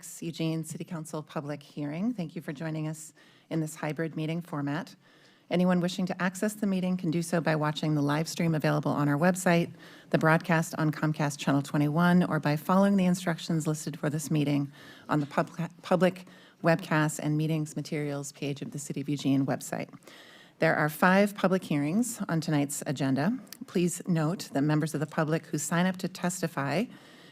2026 Eugene City Council public hearing. Thank you for joining us in this hybrid meeting format. Anyone wishing to access the meeting can do so by watching the live stream available on our website, the broadcast on Comcast Channel 21, or by following the instructions listed for this meeting on the public webcasts and meetings materials page of the City of Eugene website. There are 5 public hearings on tonight's agenda. Please note that members of the public who sign up to testify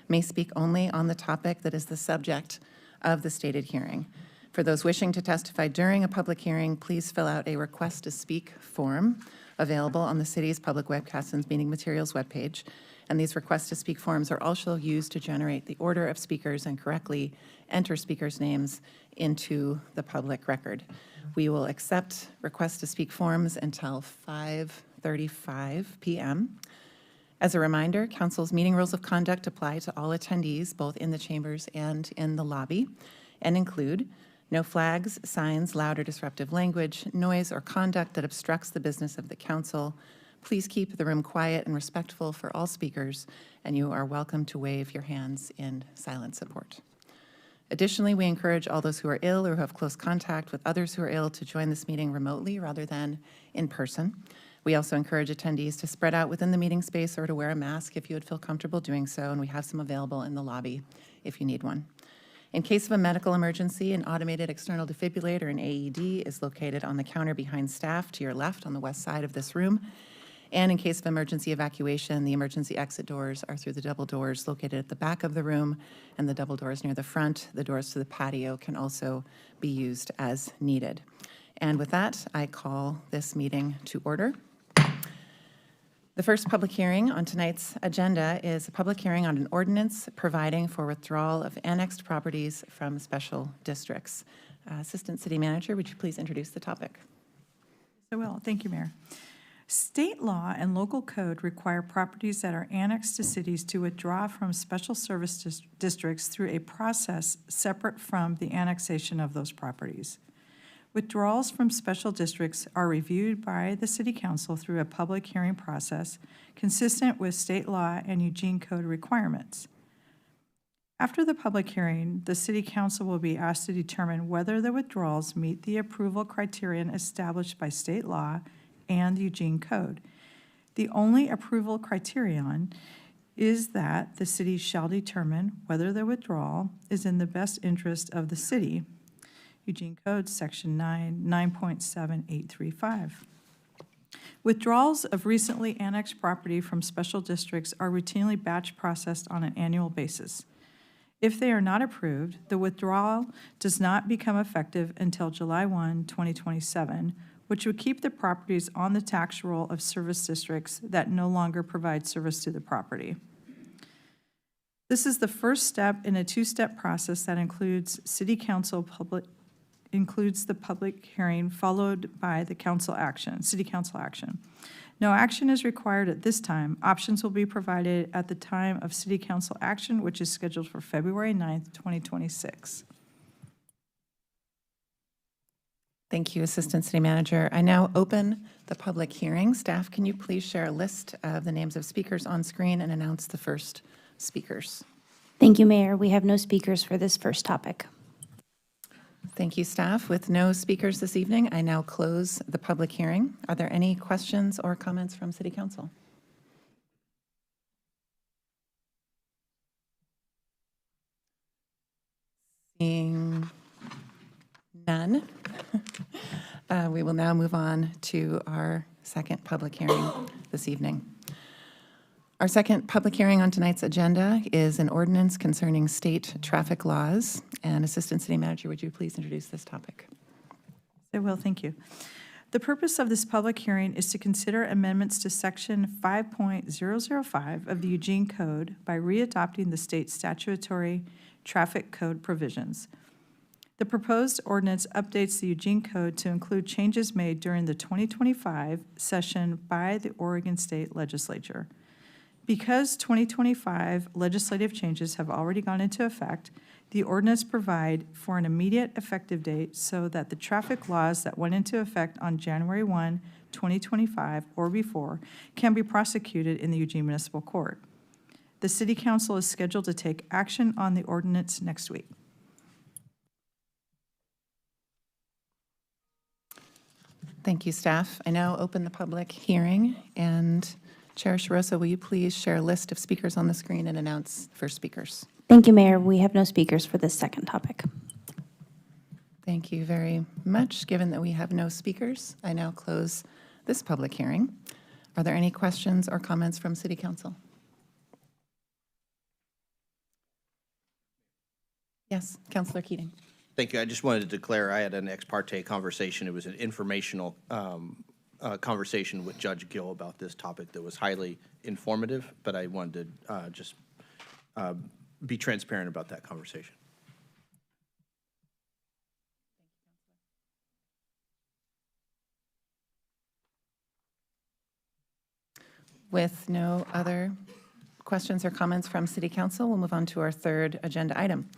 may speak only on the topic that is the subject of the stated hearing. For those wishing to testify during a public hearing, please fill out a request to speak form available on the city's public webcasts and meeting materials webpage. And these requests to speak forms are also used to generate the order of speakers and correctly enter speakers' names into the public record. We will accept requests to speak forms until 5:35 p.m. As a reminder, Council's meeting rules of conduct apply to all attendees, both in the chambers and in the lobby, and include no flags, signs, loud or disruptive language, noise, or conduct that obstructs the business of the council. Please keep the room quiet and respectful for all speakers, and you are welcome to wave your hands in silent support. Additionally, we encourage all those who are ill or who have close contact with others who are ill to join this meeting remotely rather than in person. We also encourage attendees to spread out within the meeting space or to wear a mask if you would feel comfortable doing so, and we have some available in the lobby if you need one. In case of a medical emergency, an automated external defibrillator, an AED, is located on the counter behind staff to your left on the west side of this room. And in case of emergency evacuation, the emergency exit doors are through the double doors located at the back of the room and the double doors near the front. The doors to the patio can also be used as needed. And with that, I call this meeting to order. The first public hearing on tonight's agenda is a public hearing on an ordinance providing for withdrawal of annexed properties from special districts. Assistant City Manager, would you please introduce the topic? I will. Thank you, Mayor. State law and local code require properties that are annexed to cities to withdraw from special service districts through a process separate from the annexation of those properties. Withdrawals from special districts are reviewed by the City Council through a public hearing process consistent with state law and Eugene Code requirements. After the public hearing, the City Council will be asked to determine whether the withdrawals meet the approval criterion established by state law and the Eugene Code. The only approval criterion is that the city shall determine whether the withdrawal is in the best interest of the city. Eugene Code, Section 9.7835. Withdrawals of recently annexed property from special districts are routinely batch processed on an annual basis. If they are not approved, the withdrawal does not become effective until July 1, 2027, which would keep the properties on the tax roll of service districts that no longer provide service to the property. This is the first step in a 2-step process that includes the public hearing followed by the city council action. No action is required at this time. Options will be provided at the time of city council action, which is scheduled for February 9th, 2026. Thank you, Assistant City Manager. I now open the public hearing. Staff, can you please share a list of the names of speakers on screen and announce the first speakers? Thank you, Mayor. We have no speakers for this first topic. Thank you, staff. With no speakers this evening, I now close the public hearing. Are there any questions or comments from City Council? Seeing none, we will now move on to our second public hearing this evening. Our second public hearing on tonight's agenda is an ordinance concerning state traffic laws. And Assistant City Manager, would you please introduce this topic? I will. Thank you. The purpose of this public hearing is to consider amendments to Section 5.005 of the Eugene Code by readopting the state statutory traffic code provisions. The proposed ordinance updates the Eugene Code to include changes made during the 2025 session by the Oregon State Legislature. Because 2025 legislative changes have already gone into effect, the ordinance provide for an immediate effective date so that the traffic laws that went into effect on January 1, 2025 or before can be prosecuted in the Eugene Municipal Court. The City Council is scheduled to take action on the ordinance next week. Thank you, staff. I now open the public hearing, and Chair Sharosa, will you please share a list of speakers on the screen and announce first speakers? Thank you, Mayor. We have no speakers for this second topic. Thank you very much. Given that we have no speakers, I now close this public hearing. Are there any questions or comments from City Council? Yes, Councilor Keating. Thank you. I just wanted to declare I had an ex parte conversation. It was an informational conversation with Judge Gill about this topic that was highly informative, but I wanted to just be transparent about that conversation. With no other questions or comments from City Council, we'll move on to our third agenda item.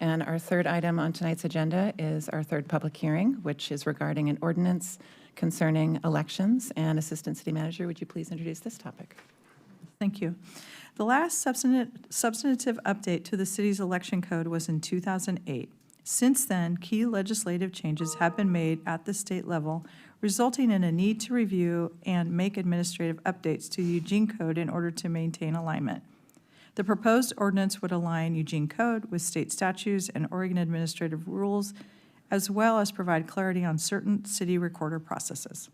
And our third item on tonight's agenda is our third public hearing, which is regarding an ordinance concerning elections. And Assistant City Manager, would you please introduce this topic? Thank you. The last substantive update to the city's election code was in 2008. Since then, key legislative changes have been made at the state level, resulting in a need to review and make administrative updates to the Eugene Code in order to maintain alignment. The proposed ordinance would align Eugene Code with state statutes and Oregon administrative rules, as well as provide clarity on certain city recorder processes.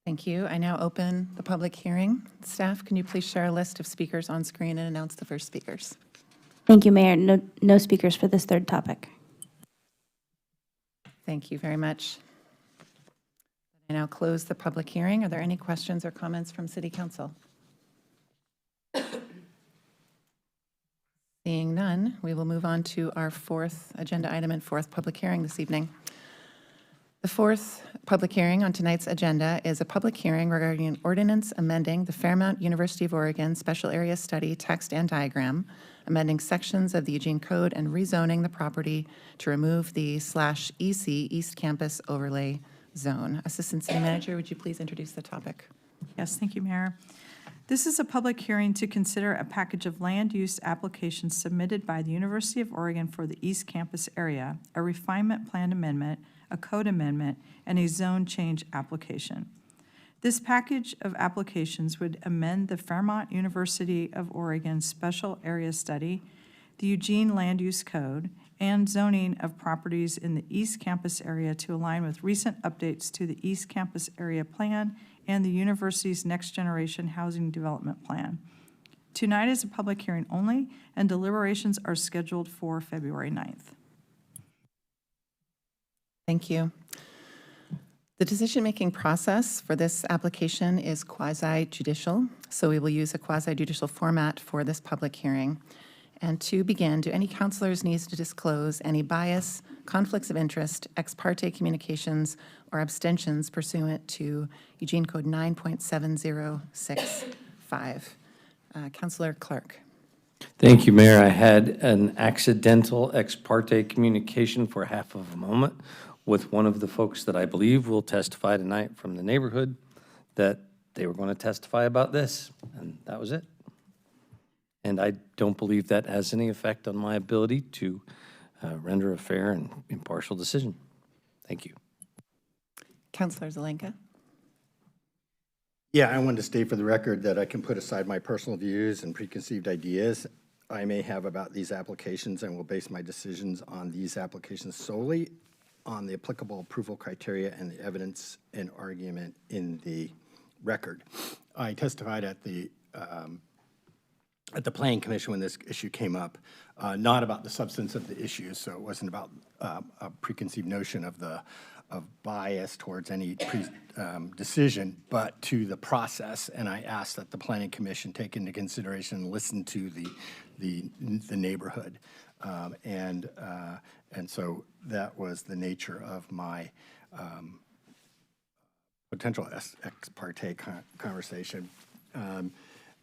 Thank you. I now open the public hearing. Staff, can you please share a list of speakers on screen and announce the first speakers? Thank you, Mayor. No speakers for this third topic. Thank you very much. I now close the public hearing. Are there any questions or comments from City Council? Seeing none, we will move on to our fourth agenda item and fourth public hearing this evening. The fourth public hearing on tonight's agenda is a public hearing regarding an ordinance amending the Fairmont University of Oregon Special Area Study text and diagram, amending sections of the Eugene Code and rezoning the property to remove the /EC East Campus Overlay Zone. Assistant City Manager, would you please introduce the topic? Yes, thank you, Mayor. This is a public hearing to consider a package of land use applications submitted by the University of Oregon for the East Campus area, a refinement plan amendment, a code amendment, and a zone change application. This package of applications would amend the Fairmont University of Oregon Special Area Study, the Eugene Land Use Code, and zoning of properties in the East Campus area to align with recent updates to the East Campus Area Plan and the university's Next Generation Housing Development Plan. Tonight is a public hearing only, and deliberations are scheduled for February 9th. Thank you. The decision-making process for this application is quasi-judicial, so we will use a quasi-judicial format for this public hearing. And to begin, do any counselors need to disclose any bias, conflicts of interest, ex parte communications, or abstentions pursuant to Eugene Code 9.7065? Counselor Clark. Thank you, Mayor. I had an accidental ex parte communication for half of a moment with one of the folks that I believe will testify tonight from the neighborhood that they were going to testify about this, and that was it. And I don't believe that has any effect on my ability to render a fair and impartial decision. Thank you. Counselor Zelenka. Yeah, I wanted to state for the record that I can put aside my personal views and preconceived ideas I may have about these applications and will base my decisions on these applications solely on the applicable approval criteria and the evidence and argument in the record. I testified at the Planning Commission when this issue came up, not about the substance of the issue, so it wasn't about a preconceived notion of bias towards any decision, but to the process. And I asked that the Planning Commission take into consideration and listen to the neighborhood, and so that was the nature of my potential ex parte conversation.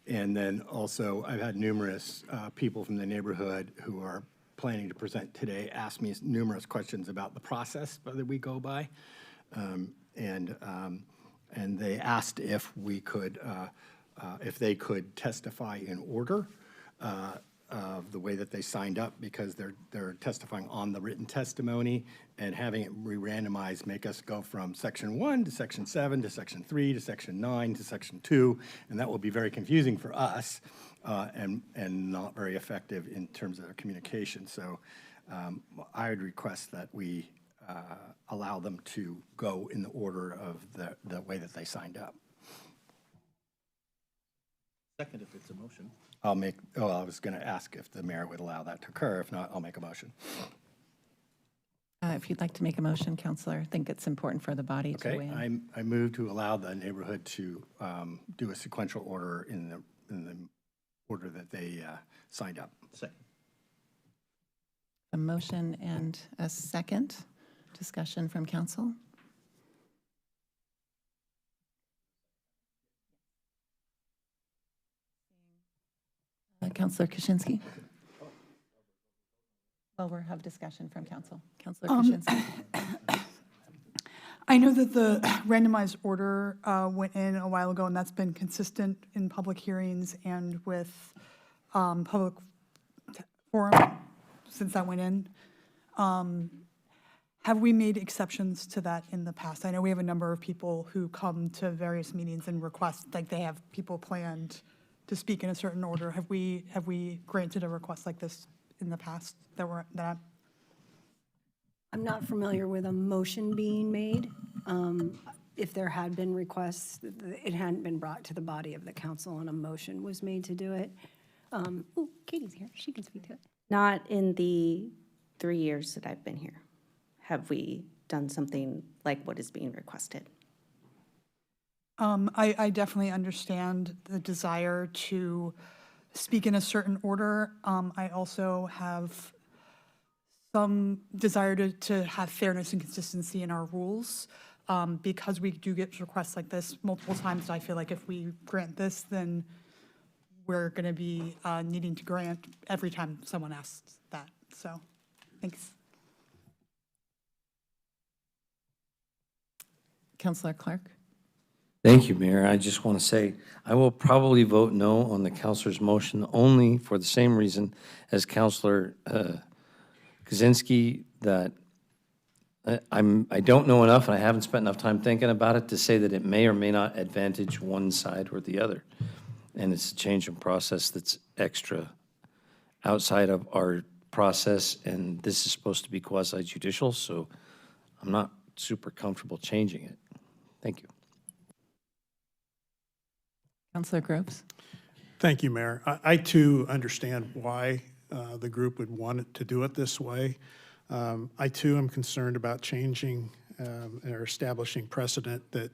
And then also, I've had numerous people from the neighborhood who are planning to present today ask me numerous questions about the process that we go by, and they asked if we could, if they could testify in order. of the way that they signed up because they're testifying on the written testimony, and having it re-randomized make us go from section 1 to section 7 to section 3 to section 9 to section 2, and that will be very confusing for us and not very effective in terms of their communication. So I would request that we allow them to go in the order of the way that they signed up. Second, if it's a motion. I was going to ask if the mayor would allow that to occur. If not, I'll make a motion. If you'd like to make a motion, Counselor, I think it's important for the body to Okay, weigh in. I move to allow the neighborhood to do a sequential order in the order that they signed up. Second. A motion and a second. Discussion from council. Counselor Kaczynski? Well, we'll have discussion from council. Counselor Kaczynski? I know that the randomized order went in a while ago, and that's been consistent in public hearings and with public forum since that went in. Have we made exceptions to that in the past? I know we have a number of people who come to various meetings and request, like they have people planned to speak in a certain order. Have we granted a request like this in the past that I'm not familiar with a motion being made. If there had been requests, it hadn't been brought to the body of the council and a motion was made to do it. Oh, Katie's here. She can speak to it. Not in the 3 years that I've been here have we done something like what is being requested. I definitely understand the desire to speak in a certain order. I also have some desire to have fairness and consistency in our rules. Because we do get requests like this multiple times, I feel like if we grant this, then we're going to be needing to grant every time someone asks that. So, thanks. Counselor Clark? Thank you, Mayor. I just want to say, I will probably vote no on the counselor's motion only for the same reason as Counselor Kaczynski, that I don't know enough and I haven't spent enough time thinking about it to say that it may or may not advantage one side or the other. And it's a change in process that's extra outside of our process, and this is supposed to be quasi-judicial, so I'm not super comfortable changing it. Thank you. Counselor Groves? Thank you, Mayor. I too understand why the group would want it to do it this way. I too am concerned about changing or establishing precedent that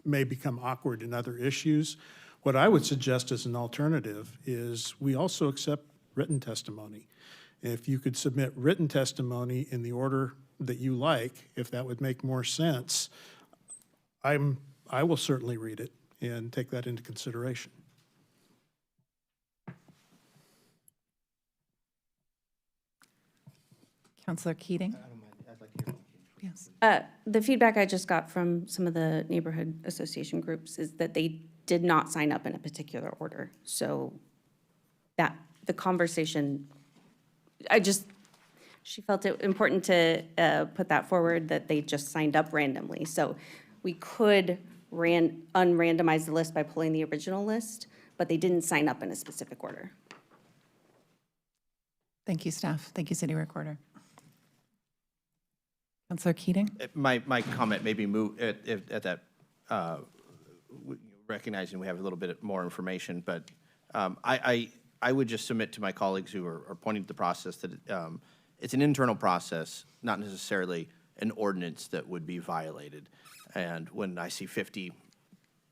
may become awkward in other issues. What I would suggest as an alternative is we also accept written testimony. If you could submit written testimony in the order that you like, if that would make more sense, I will certainly read it and take that into consideration. Counselor Keating? Yes. The feedback I just got from some of the neighborhood association groups is that they did not sign up in a particular order. So that, the conversation, she felt it important to put that forward, that they just signed up randomly. So we could unrandomize the list by pulling the original list, but they didn't sign up in a specific order. Thank you, staff. Thank you, City Recorder. Counselor Keating? My comment may be moved at that, recognizing we have a little bit more information, but I would just submit to my colleagues who are pointing to the process that it's an internal process, not necessarily an ordinance that would be violated. And when I see 50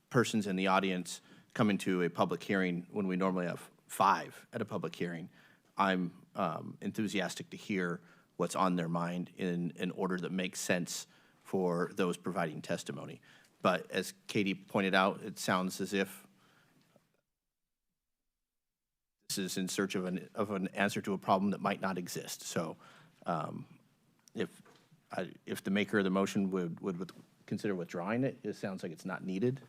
persons in the audience coming to a public hearing when we normally have 5 at a public hearing, I'm enthusiastic to hear what's on their mind in an order that makes sense for those providing testimony. But as Katie pointed out, it sounds as if this is in search of an answer to a problem that might not exist. So if the maker of the motion would consider withdrawing it, it sounds like it's not needed.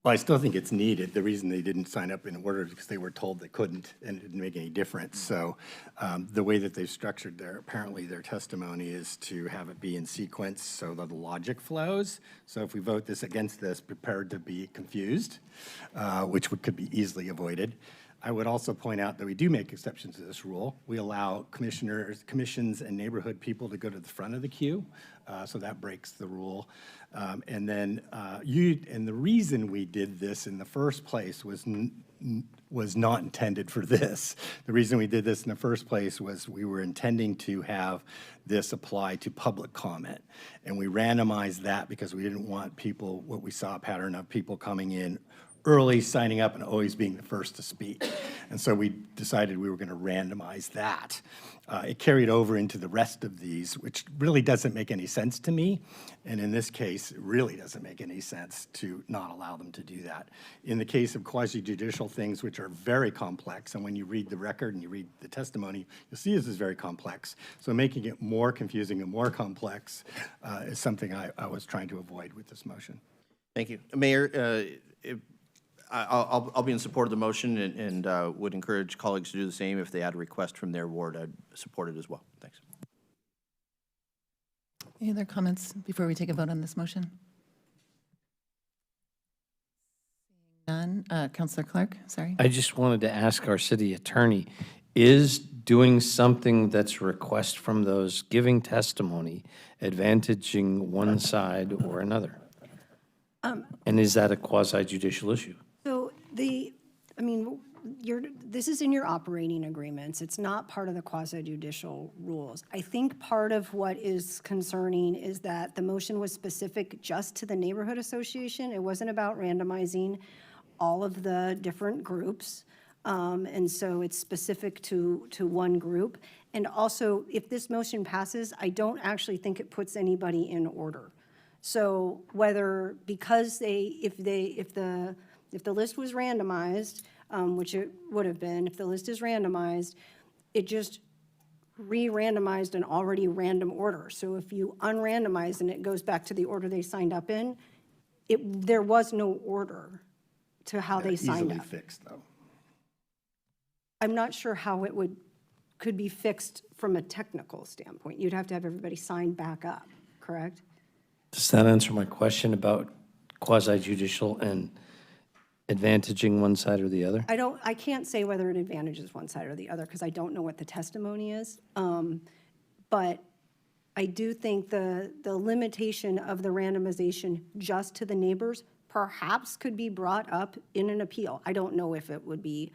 Well, I still think it's needed. The reason they didn't sign up in order is because they were told they couldn't, and it didn't make any difference. So the way that they've structured apparently their testimony is to have it be in sequence so that the logic flows. So if we vote this against this, prepared to be confused, which could be easily avoided. I would also point out that we do make exceptions to this rule. We allow commissions, and neighborhood people to go to the front of the queue, so that breaks the rule. And the reason we did this in the first place was not intended for this. The reason we did this in the first place was we were intending to have this apply to public comment. And we randomized that because we didn't want people, what we saw a pattern of people coming in early, signing up, and always being the first to speak. And so we decided we were going to randomize that. It carried over into the rest of these, which really doesn't make any sense to me. And in this case, it really doesn't make any sense to not allow them to do that. In the case of quasi-judicial things, which are very complex, and when you read the record and you read the testimony, you'll see this is very complex. So making it more confusing and more complex is something I was trying to avoid with this motion. Thank you. Mayor, I'll be in support of the motion and would encourage colleagues to do the same. If they had a request from their ward, I'd support it as well. Thanks. Any other comments before we take a vote on this motion? None. Councillor Clark, sorry. I just wanted to ask our city attorney, is doing something that's a request from those giving testimony advantaging one side or another? And is that a quasi-judicial issue? So this is in your operating agreements. It's not part of the quasi-judicial rules. I think part of what is concerning is that the motion was specific just to the neighborhood association. It wasn't about randomizing all of the different groups. And so it's specific to one group. And also, if this motion passes, I don't actually think it puts anybody in order. So whether, because if the list was randomized, which it would have been, if the list is randomized, it just re-randomized an already random order. So if you unrandomize and it goes back to the order they signed up in, there was no order to how they signed Easily up. fixed, though. I'm not sure how it could be fixed from a technical standpoint. You'd have to have everybody sign back up, correct? Does that answer my question about quasi-judicial and advantaging one side or the other? I can't say whether it advantages one side or the other because I don't know what the testimony is. But I do think the limitation of the randomization just to the neighbors perhaps could be brought up in an appeal. I don't know if it would be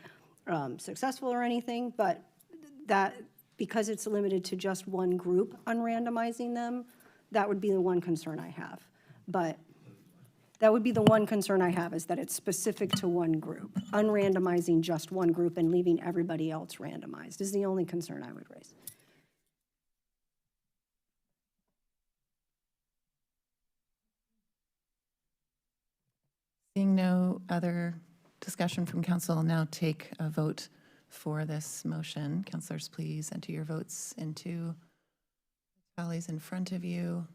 successful or anything, but that, because it's limited to just one group, unrandomizing them, that would be the one concern I have. But that would be the one concern I have, is that it's specific to one group. Unrandomizing just one group and leaving everybody else randomized is the only concern I would raise. Seeing no other discussion from council, I'll now take a vote for this motion. Councilors, please enter your votes into tallies in front of you.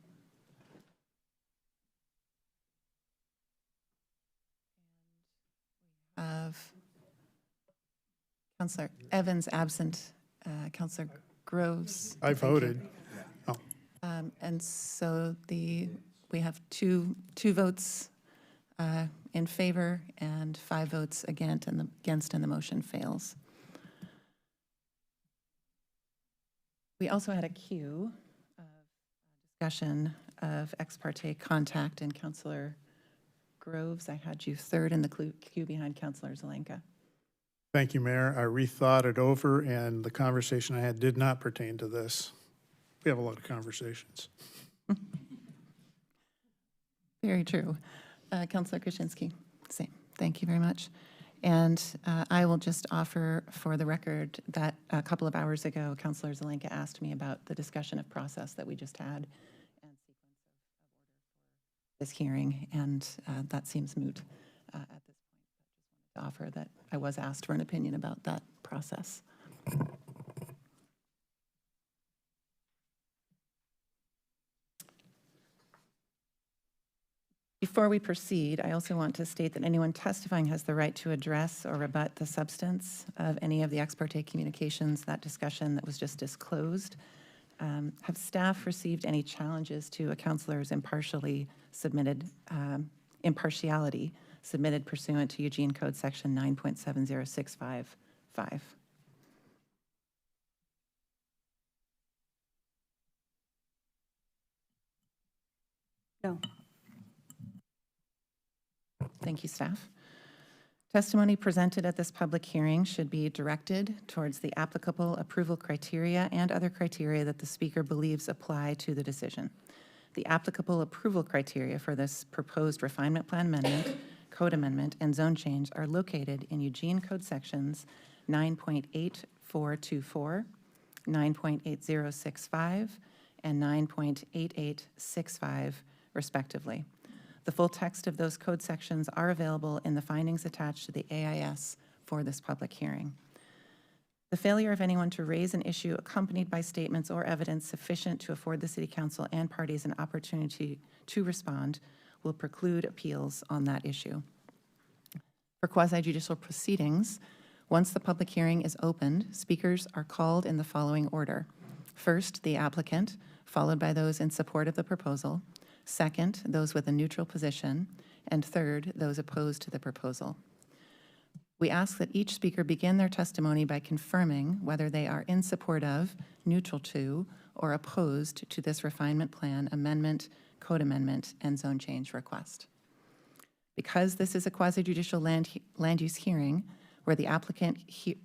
Of Councilor Evans absent, Councilor Groves. I voted. Oh, And so we have two votes in favor and 5 votes against, and the motion fails. We also had a queue of discussion of ex parte contact, and Councilor Groves, I had you third in the queue behind Councilor Zelenka. thank you, Mayor. I rethought it over, and the conversation I had did not pertain to this. We have a lot of conversations. Very true. Councilor Krasinski, same. Thank you very much. And I will just offer for the record that a couple of hours ago, Councilor Zelenka asked me about the discussion of process that we just had and sequence of order for this hearing, and that seems moot at this point. I just wanted to offer that I was asked for an opinion about that process. Before we proceed, I also want to state that anyone testifying has the right to address or rebut the substance of any of the ex parte communications, that discussion that was just disclosed. Have staff received any challenges to a counselor's impartiality submitted pursuant to Eugene Code Section 9.70655? No. Thank you, staff. Testimony presented at this public hearing should be directed towards the applicable approval criteria and other criteria that the speaker believes apply to the decision. The applicable approval criteria for this proposed refinement plan amendment, code amendment, and zone change are located in Eugene Code Sections 9.8424, 9.8065, and 9.8865, respectively. The full text of those code sections are available in the findings attached to the AIS for this public hearing. The failure of anyone to raise an issue accompanied by statements or evidence sufficient to afford the City Council and parties an opportunity to respond will preclude appeals on that issue. For quasi-judicial proceedings, once the public hearing is opened, speakers are called in the following order. First, the applicant, followed by those in support of the proposal. Second, those with a neutral position. And third, those opposed to the proposal. We ask that each speaker begin their testimony by confirming whether they are in support of, neutral to, or opposed to this refinement plan amendment, code amendment, and zone change request. Because this is a quasi-judicial land use hearing where the applicant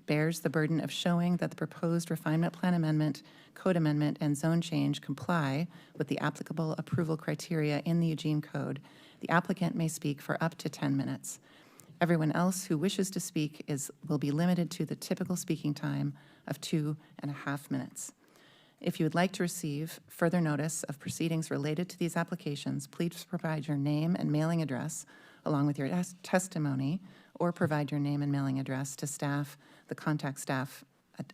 bears the burden of showing that the proposed refinement plan amendment, code amendment, and zone change comply with the applicable approval criteria in the Eugene Code, the applicant may speak for up to 10 minutes. Everyone else who wishes to speak will be limited to the typical speaking time of 2.5 minutes. If you would like to receive further notice of proceedings related to these applications, please provide your name and mailing address along with your testimony, or provide your name and mailing address to staff, the contact staff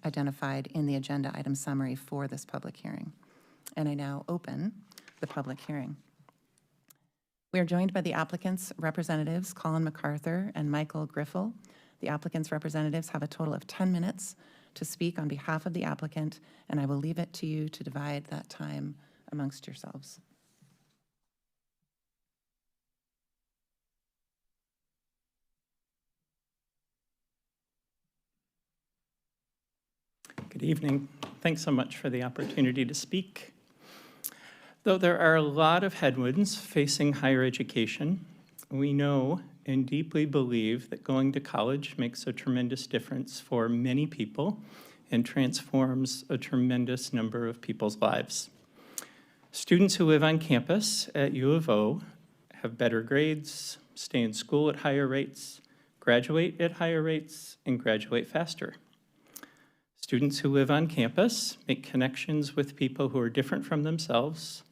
identified in the agenda item summary for this public hearing. And I now open the public hearing. We are joined by the applicant's representatives, Colin MacArthur and Michael Griffel. The applicant's representatives have a total of 10 minutes to speak on behalf of the applicant, and I will leave it to you to divide that time amongst yourselves. Good evening. Thanks so much for the opportunity to speak. Though there are a lot of headwinds facing higher education, we know and deeply believe that going to college makes a tremendous difference for many people and transforms a tremendous number of people's lives. Students who live on campus at U of O have better grades, stay in school at higher rates, graduate at higher rates, and graduate faster. Students who live on campus make connections with people who are different from themselves.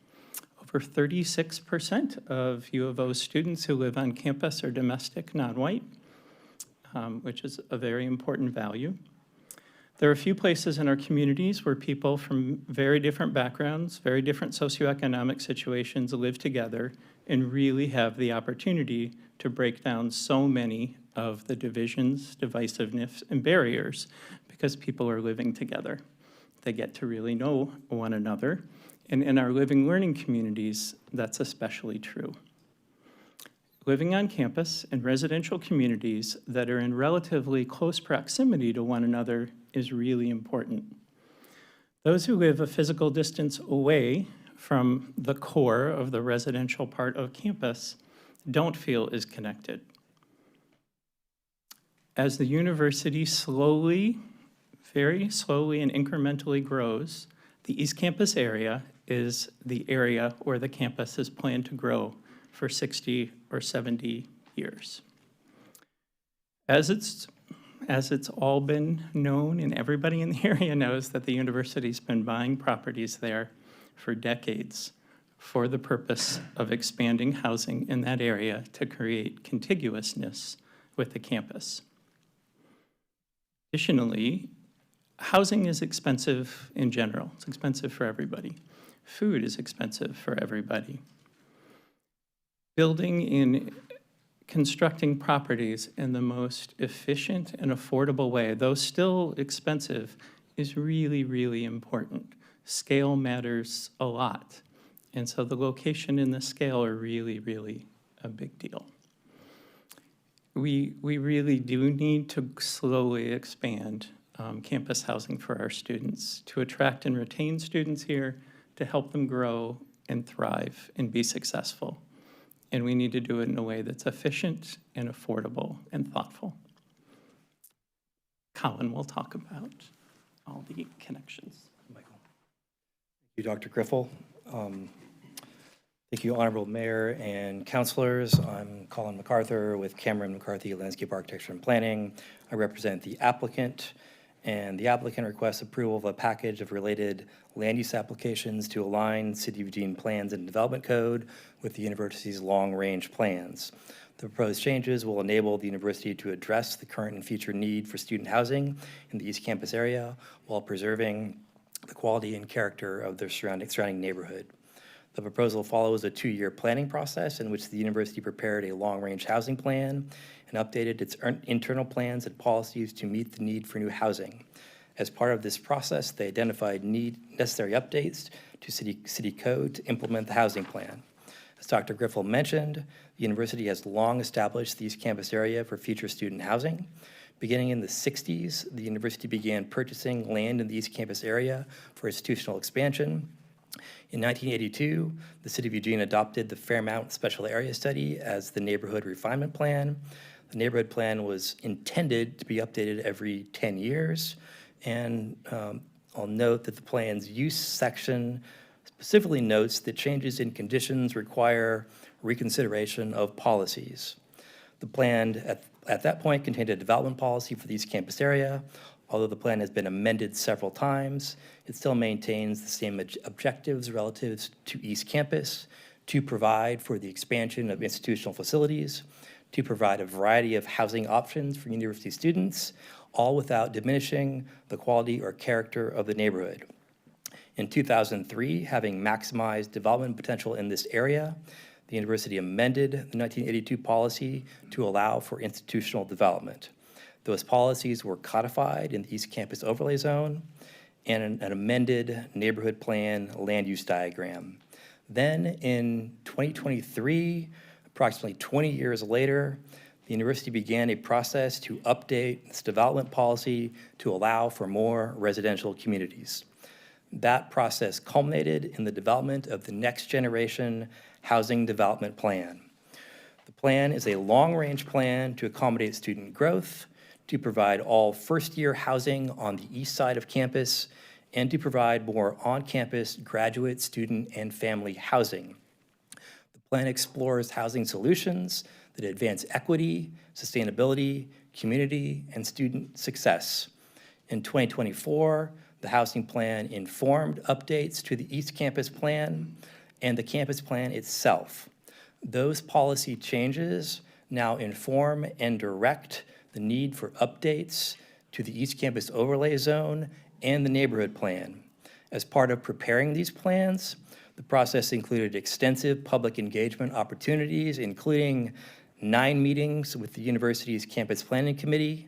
Over 36% of U of O students who live on campus are domestic, non-white, which is a very important value. There are a few places in our communities where people from very different backgrounds, very different socioeconomic situations live together and really have the opportunity to break down so many of the divisions, divisiveness, and barriers because people are living together. They get to really know one another. And in our living learning communities, that's especially true. Living on campus in residential communities that are in relatively close proximity to one another is really important. Those who live a physical distance away from the core of the residential part of campus don't feel as connected. As the university very slowly and incrementally grows, the East Campus area is the area where the campus is planned to grow for 60 or 70 years. As it's all been known, and everybody in the area knows that the university's been buying properties there for decades for the purpose of expanding housing in that area to create contiguousness with the campus. Additionally, housing is expensive in general. It's expensive for everybody. Food is expensive for everybody. constructing properties in the most efficient and affordable way, though still expensive, is really, really important. Scale matters a lot. And so the location and the scale are really, really a big deal. We really do need to slowly expand campus housing for our students, to attract and retain students here, to help them grow and thrive and be successful. And we need to do it in a way that's efficient and affordable and thoughtful. Colin will talk about all the connections. Michael. Thank you, Dr. Griffel. Thank you, Honorable Mayor and Councilors. I'm Colin MacArthur with Cameron McCarthy Landscape Architecture and Planning. I represent the applicant, and the applicant requests approval of a package of related land use applications to align City of Eugene Plans and Development Code with the university's long-range plans. The proposed changes will enable the university to address the current and future need for student housing in the East Campus area while preserving the quality and character of their surrounding neighborhood. The proposal follows a 2-year planning process in which the university prepared a long-range housing plan and updated its internal plans and policies to meet the need for new housing. As part of this process, they identified necessary updates to city code to implement the housing plan. As Dr. Griffel mentioned, the university has long established the East Campus area for future student housing. Beginning in the 60s, the university began purchasing land in the East Campus area for institutional expansion. In 1982, the City of Eugene adopted the Fairmount Special Area Study as the neighborhood refinement plan. The neighborhood plan was intended to be updated every 10 years. And I'll note that the plan's use section specifically notes that changes in conditions require reconsideration of policies. The plan at that point contained a development policy for the East Campus area. Although the plan has been amended several times, it still maintains the same objectives relative to East Campus: to provide for the expansion of institutional facilities, to provide a variety of housing options for university students, all without diminishing the quality or character of the neighborhood. In 2003, having maximized development potential in this area, the university amended the 1982 policy to allow for institutional development. Those policies were codified in the East Campus Overlay Zone and an amended neighborhood plan land use diagram. Then in 2023, approximately 20 years later, the university began a process to update its development policy to allow for more residential communities. That process culminated in the development of the Next Generation Housing Development Plan. The plan is a long-range plan to accommodate student growth, to provide all first-year housing on the east side of campus, and to provide more on-campus graduate, student, and family housing. The plan explores housing solutions that advance equity, sustainability, community, and student success. In 2024, the housing plan informed updates to the East Campus Plan and the campus plan itself. Those policy changes now inform and direct the need for updates to the East Campus Overlay Zone and the neighborhood plan. As part of preparing these plans, the process included extensive public engagement opportunities, including 9 meetings with the university's campus planning committee,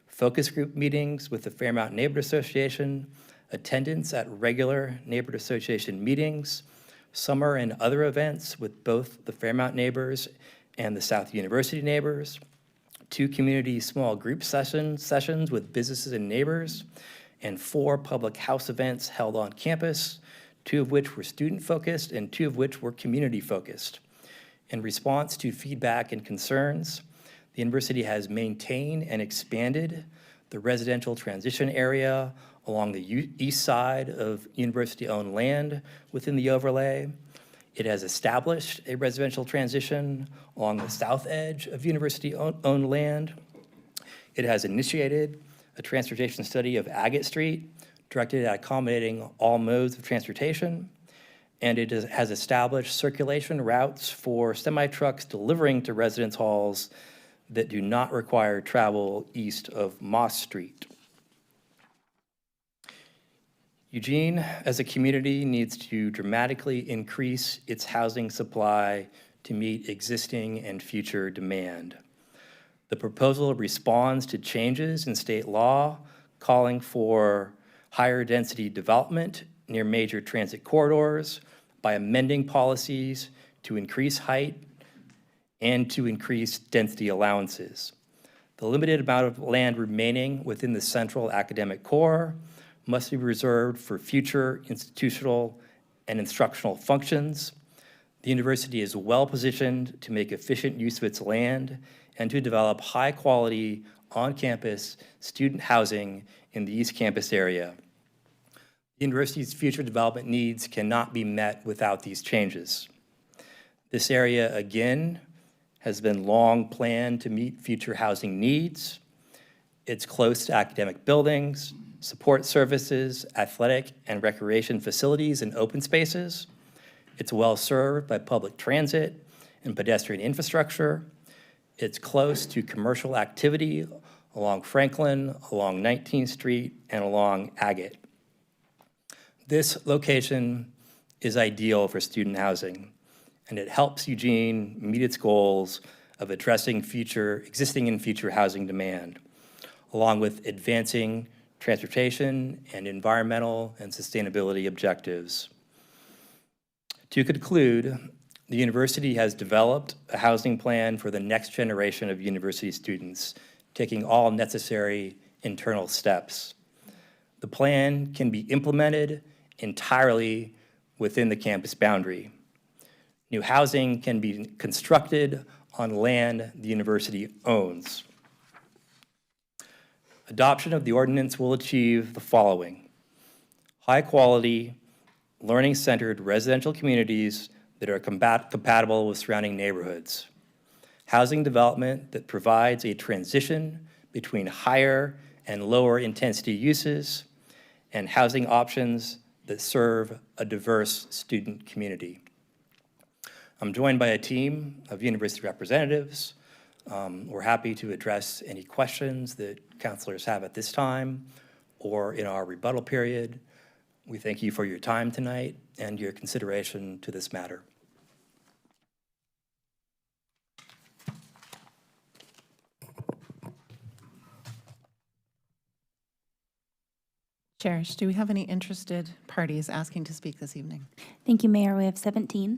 focus group meetings with the Fairmount Neighborhood Association, attendance at regular neighborhood association meetings, summer and other events with both the Fairmount neighbors and the South University neighbors, 2 community small group sessions with businesses and neighbors, and 4 public house events held on campus, 2 of which were student-focused and 2 of which were community-focused. In response to feedback and concerns, the university has maintained and expanded the residential transition area along the east side of university-owned land within the overlay. It has established a residential transition along the south edge of university-owned land. It has initiated a transportation study of Agate Street directed at accommodating all modes of transportation. And it has established circulation routes for semi-trucks delivering to residence halls that do not require travel east of Moss Street. Eugene, as a community, needs to dramatically increase its housing supply to to meet existing and future demand. The proposal responds to changes in state law calling for higher density development near major transit corridors by amending policies to increase height and to increase density allowances. The limited amount of land remaining within the central academic core must be reserved for future institutional and instructional functions. The university is well-positioned to make efficient use of its land and to develop high-quality, on-campus student housing in the East Campus area. The university's future development needs cannot be met without these changes. This area, again, has been long planned to meet future housing needs. It's close to academic buildings, support services, athletic and recreation facilities, and open spaces. It's well-served by public transit and pedestrian infrastructure. It's close to commercial activity along Franklin, along 19th Street, and along Agate. This location is ideal for student housing, and it helps Eugene meet its goals of addressing existing and future housing demand, along with advancing transportation and environmental and sustainability objectives. To conclude, the university has developed a housing plan for the next generation of university students, taking all necessary internal steps. The plan can be implemented entirely within the campus boundary. New housing can be constructed on land the university owns. Adoption of the ordinance will achieve the following: high-quality, learning-centered residential communities that are compatible with surrounding neighborhoods, housing development that provides a transition between higher and lower intensity uses, and housing options that serve a diverse student community. I'm joined by a team of university representatives. We're happy to address any questions that counselors have at this time or in our rebuttal period. We thank you for your time tonight and your consideration to this matter. Cherish, do we have any interested parties asking to speak this evening? Thank you, Mayor. We have 17.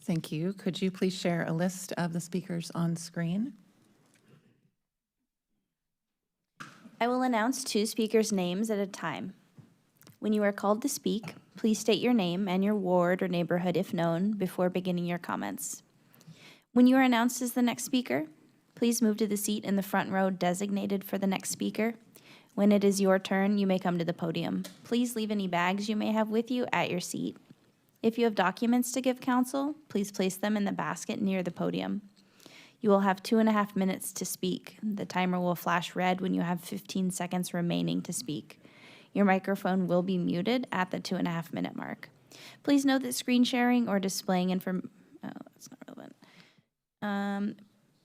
Thank you. Could you please share a list of the speakers on screen? I will announce 2 speakers' names at a time. When you are called to speak, please state your name and your ward or neighborhood if known before beginning your comments. When you are announced as the next speaker, please move to the seat in the front row designated for the next speaker. When it is your turn, you may come to the podium. Please leave any bags you may have with you at your seat. If you have documents to give counsel, please place them in the basket near the podium. You will have 2.5 minutes to speak. The timer will flash red when you have 15 seconds remaining to speak. Your microphone will be muted at the 2.5-minute mark. Please note that screen sharing or displaying information, that's not relevant.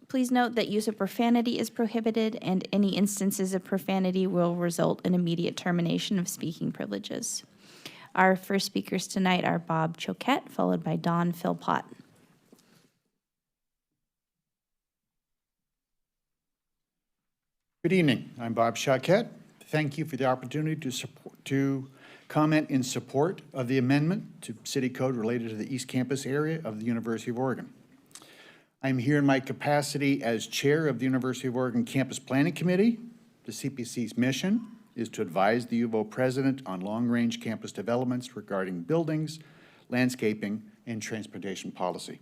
Please note that use of profanity is prohibited, and any instances of profanity will result in immediate termination of speaking privileges. Our first speakers tonight are Bob Choquette, followed by Don Philpott. Good evening. I'm Bob Choquette. Thank you for the opportunity to comment in support of the amendment to City Code related to the East Campus area of the University of Oregon. I'm here in my capacity as chair of the University of Oregon Campus Planning Committee. The CPC's mission is to advise the U of O president on long-range campus developments regarding buildings, landscaping, and transportation policy.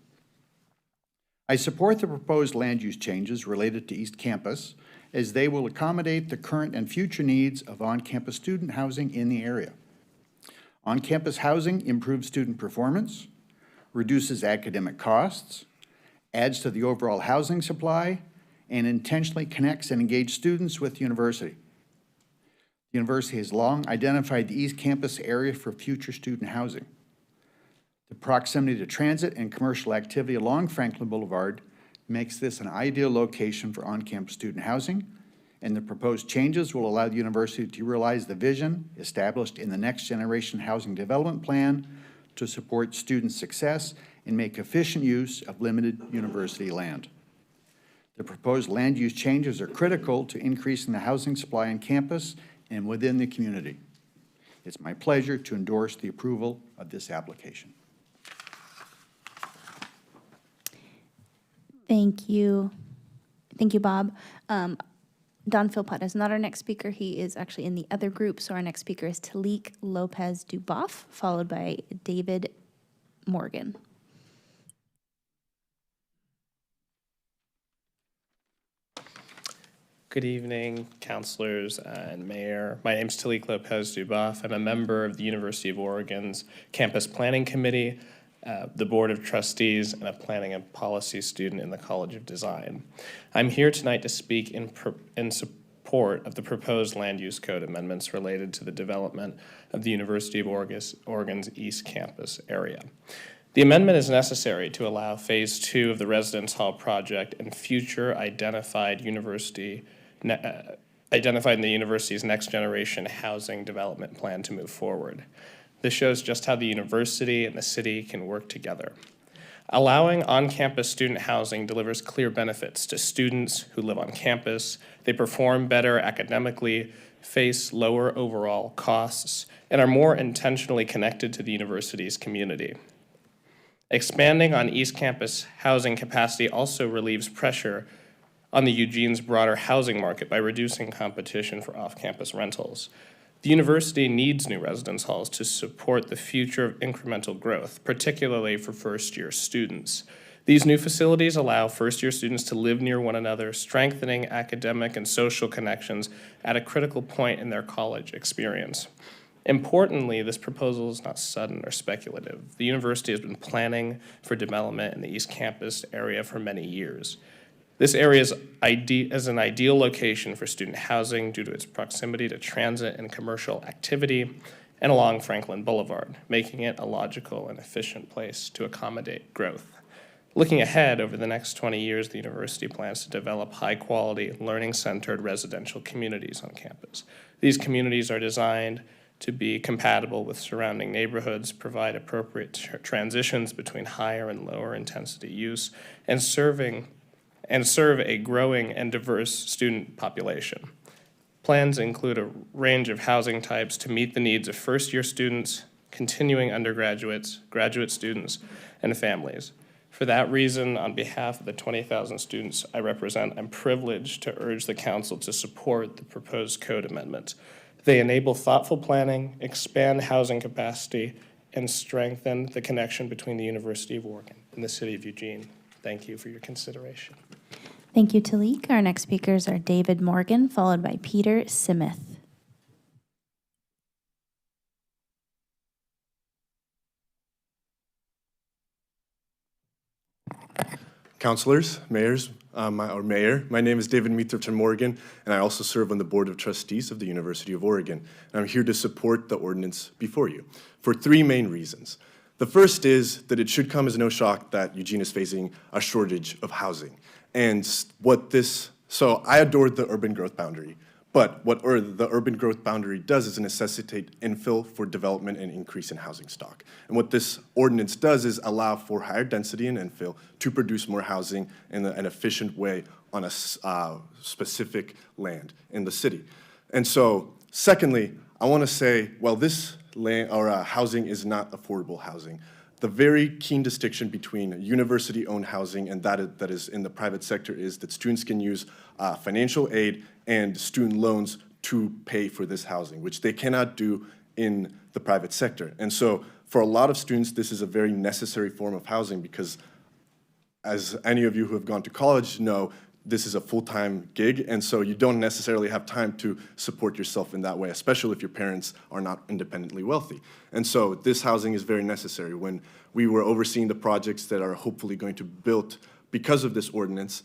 I support the proposed land use changes related to East Campus, as they will accommodate the current and future needs of on-campus student housing in the area. On-campus housing improves student performance, reduces academic costs, adds to the overall housing supply, and intentionally connects and engages students with the university. The university has long identified the East Campus area for future student housing. The proximity to transit and commercial activity along Franklin Boulevard makes this an ideal location for on-campus student housing, and the proposed changes will allow the university to realize the vision established in the Next Generation Housing Development Plan to support student success and make efficient use of limited university land. The proposed land use changes are critical to increasing the housing supply on campus and within the community. It's my pleasure to endorse the approval of this application. Thank you. Thank you, Bob. Don Philpott is not our next speaker. He is actually in the other group. So our next speaker is Talik Lopez Duboff, followed by David Morgan. Good evening, councilors and mayor. My name is Talik Lopez Duboff. I'm a member of the University of Oregon's Campus Planning Committee, the Board of Trustees, and a planning and policy student in the College of Design. I'm here tonight to speak in support of the proposed land use code amendments related to the development of the University of Oregon's East Campus area. The amendment is necessary to allow Phase 2 of the Residence Hall project and future identified in the university's next generation housing development plan to move forward. This shows just how the university and the city can work together. Allowing on-campus student housing delivers clear benefits to students who live on campus. They perform better academically, face lower overall costs, and are more intentionally connected to the university's community. Expanding on East Campus housing capacity also relieves pressure on the Eugene's broader housing market by reducing competition for off-campus rentals. The university needs new residence halls to support the future of incremental growth, particularly for first-year students. These new facilities allow first-year students to live near one another, strengthening academic and social connections at a critical point in their college experience. Importantly, this proposal is not sudden or speculative. The university has been planning for development in the East Campus area for many years. This area is an ideal location for student housing due to its proximity to transit and commercial activity and along Franklin Boulevard, making it a logical and efficient place to accommodate growth. Looking ahead, over the next 20 years, the university plans to develop high-quality, learning-centered residential communities on campus. These communities are designed to be compatible with surrounding neighborhoods, provide appropriate transitions between higher and lower intensity use, and serve a growing and diverse student population. Plans include a range of housing types to meet the needs of first-year students, continuing undergraduates, graduate students, and families. For that reason, on behalf of the 20,000 students I represent, I'm privileged to urge the council to support the proposed code amendments. They enable thoughtful planning, expand housing capacity, and strengthen the connection between the University of Oregon and the city of Eugene. Thank you for your consideration. Thank you, Talik. Our next speakers are David Morgan, followed by Peter Simith. Councilors, mayors, mayor, my name is David Mitherton Morgan, and I also serve on the Board of Trustees of the University of Oregon. And I'm here to support the ordinance before you for three main reasons. The first is that it should come as no shock that Eugene is facing a shortage of housing. And so I adored the urban growth boundary, but what the urban growth boundary does is necessitate infill for development and increase in housing stock. And what this ordinance does is allow for higher density and infill to produce more housing in an efficient way on a specific land in the city. And so, secondly, I want to say, well, this land or housing is not affordable housing. The very keen distinction between university-owned housing and that is in the private sector is that students can use financial aid and student loans to pay for this housing, which they cannot do in the private sector. And so for a lot of students, this is a very necessary form of housing because, as any of you who have gone to college know, this is a full-time gig, and so you don't necessarily have time to support yourself in that way, especially if your parents are not independently wealthy. And so this housing is very necessary. When we were overseeing the projects that are hopefully going to be built because of this ordinance,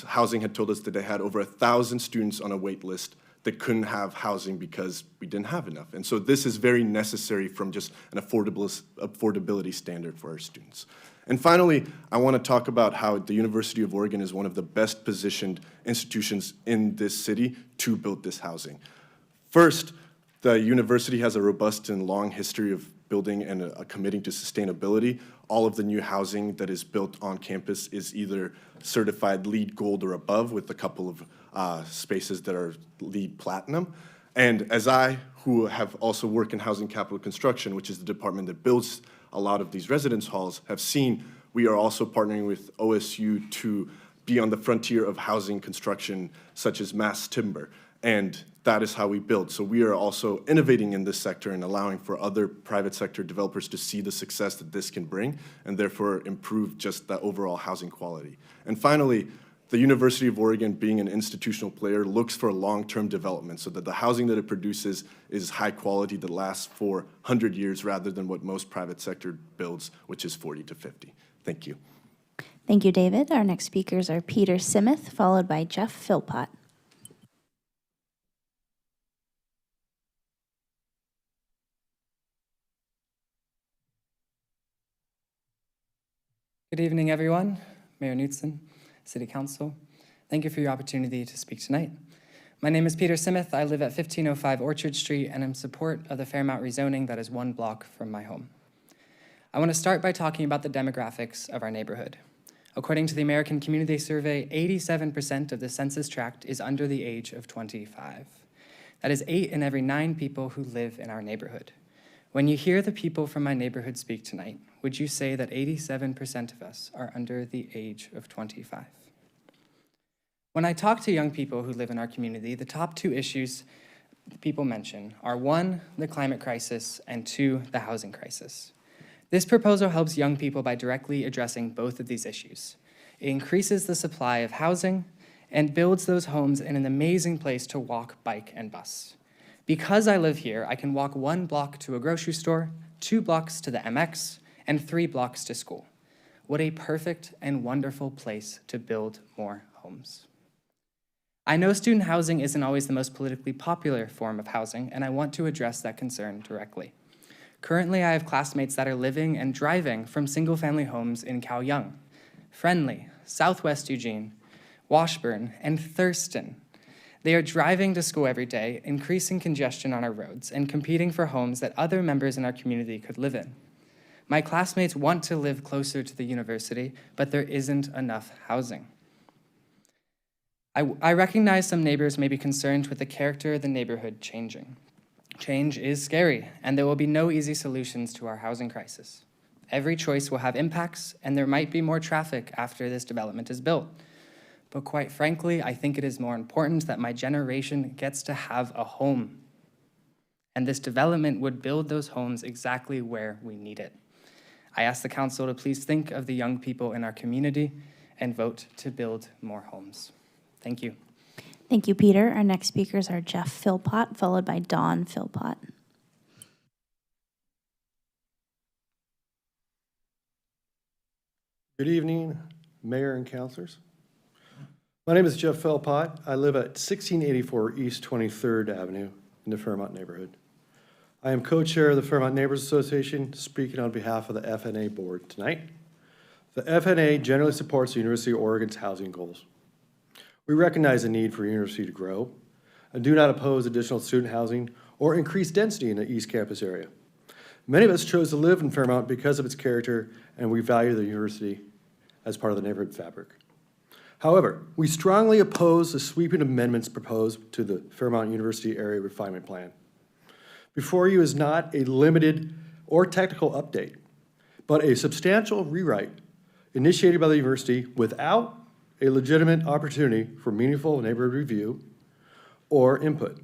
housing had told us that they had over 1,000 students on a wait list that couldn't have housing because we didn't have enough. And so this is very necessary from just an affordability standard for our students. And finally, I want to talk about how the University of Oregon is one of the best positioned institutions in this city to build this housing. First, the university has a robust and long history of building and committing to sustainability, all of the new housing that is built on campus is either certified LEED Gold or above, with a couple of spaces that are LEED Platinum. And as I, who have also worked in housing capital construction, which is the department that builds a lot of these residence halls, have seen, we are also partnering with OSU to be on the frontier of housing construction, such as mass timber. And that is how we build. So we are also innovating in this sector and allowing for other private sector developers to see the success that this can bring, and therefore improve just the overall housing quality. And finally, the University of Oregon, being an institutional player, looks for long-term development so that the housing that it produces is high quality that lasts for 100 years rather than what most private sector builds, which is 40 to 50. Thank you. Thank you, David. Our next speakers are Peter Simith, followed by Jeff Philpott. Good evening, everyone. Mayor Knutson, City Council. Thank you for your opportunity to speak tonight. My name is Peter Simith. I live at 1505 Orchard Street and am in support of the Fairmount rezoning that is 1 block from my home. I want to start by talking about the demographics of our neighborhood. According to the American Community Survey, 87% of the census tract is under the age of 25. That is 8 in every 9 people who live in our neighborhood. When you hear the people from my neighborhood speak tonight, would you say that 87% of us are under the age of 25? When I talk to young people who live in our community, the top 2 issues people mention are 1, the climate crisis, and 2, the housing crisis. This proposal helps young people by directly addressing both of these issues. It increases the supply of housing and builds those homes in an amazing place to walk, bike, and bus. Because I live here, I can walk 1 block to a grocery store, 2 blocks to the MX, and 3 blocks to school. What a perfect and wonderful place to build more homes. I know student housing isn't always the most politically popular form of housing, and I want to address that concern directly. Currently, I have classmates that are living and driving from single-family homes in Caoyung, Friendly, Southwest Eugene, Washburn, and Thurston. They are driving to school every day, increasing congestion on our roads, and competing for homes that other members in our community could live in. My classmates want to live closer to the university, but there isn't enough housing. I recognize some neighbors may be concerned with the character of the neighborhood changing. Change is scary, and there will be no easy solutions to our housing crisis. Every choice will have impacts, and there might be more traffic after this development is built. But quite frankly, I think it is more important that my generation gets to have a home. And this development would build those homes exactly where we need it. I ask the council to please think of the young people in our community and vote to build more homes. Thank you. Thank you, Peter. Our next speakers are Jeff Philpott, followed by Dawn Philpott. Good evening, Mayor and councilors. My name is Jeff Philpott. I live at 1684 East 23rd Avenue in the Fairmount neighborhood. I am co-chair of the Fairmount Neighbors Association, speaking on behalf of the FNA board tonight. The FNA generally supports the University of Oregon's housing goals. We recognize the need for the university to grow and do not oppose additional student housing or increased density in the East Campus area. Many of us chose to live in Fairmount because of its character, and we value the university as part of the neighborhood fabric. However, we strongly oppose the sweeping amendments proposed to the Fairmount University Area Refinement Plan. Before you is not a limited or technical update, but a substantial rewrite initiated by the university without a legitimate opportunity for meaningful neighborhood review or input.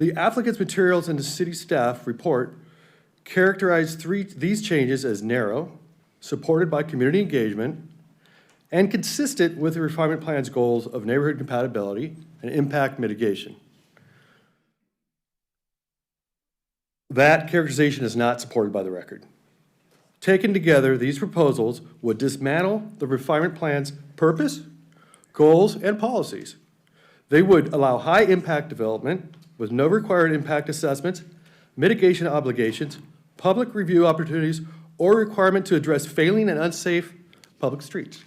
The applicant's materials and the city staff report characterize these changes as narrow, supported by community engagement, and consistent with the refinement plan's goals of neighborhood compatibility and impact mitigation. That characterization is not supported by the record. Taken together, these proposals would dismantle the refinement plan's purpose, goals, and policies. They would allow high-impact development with no required impact assessments, mitigation obligations, public review opportunities, or requirement to address failing and unsafe public streets.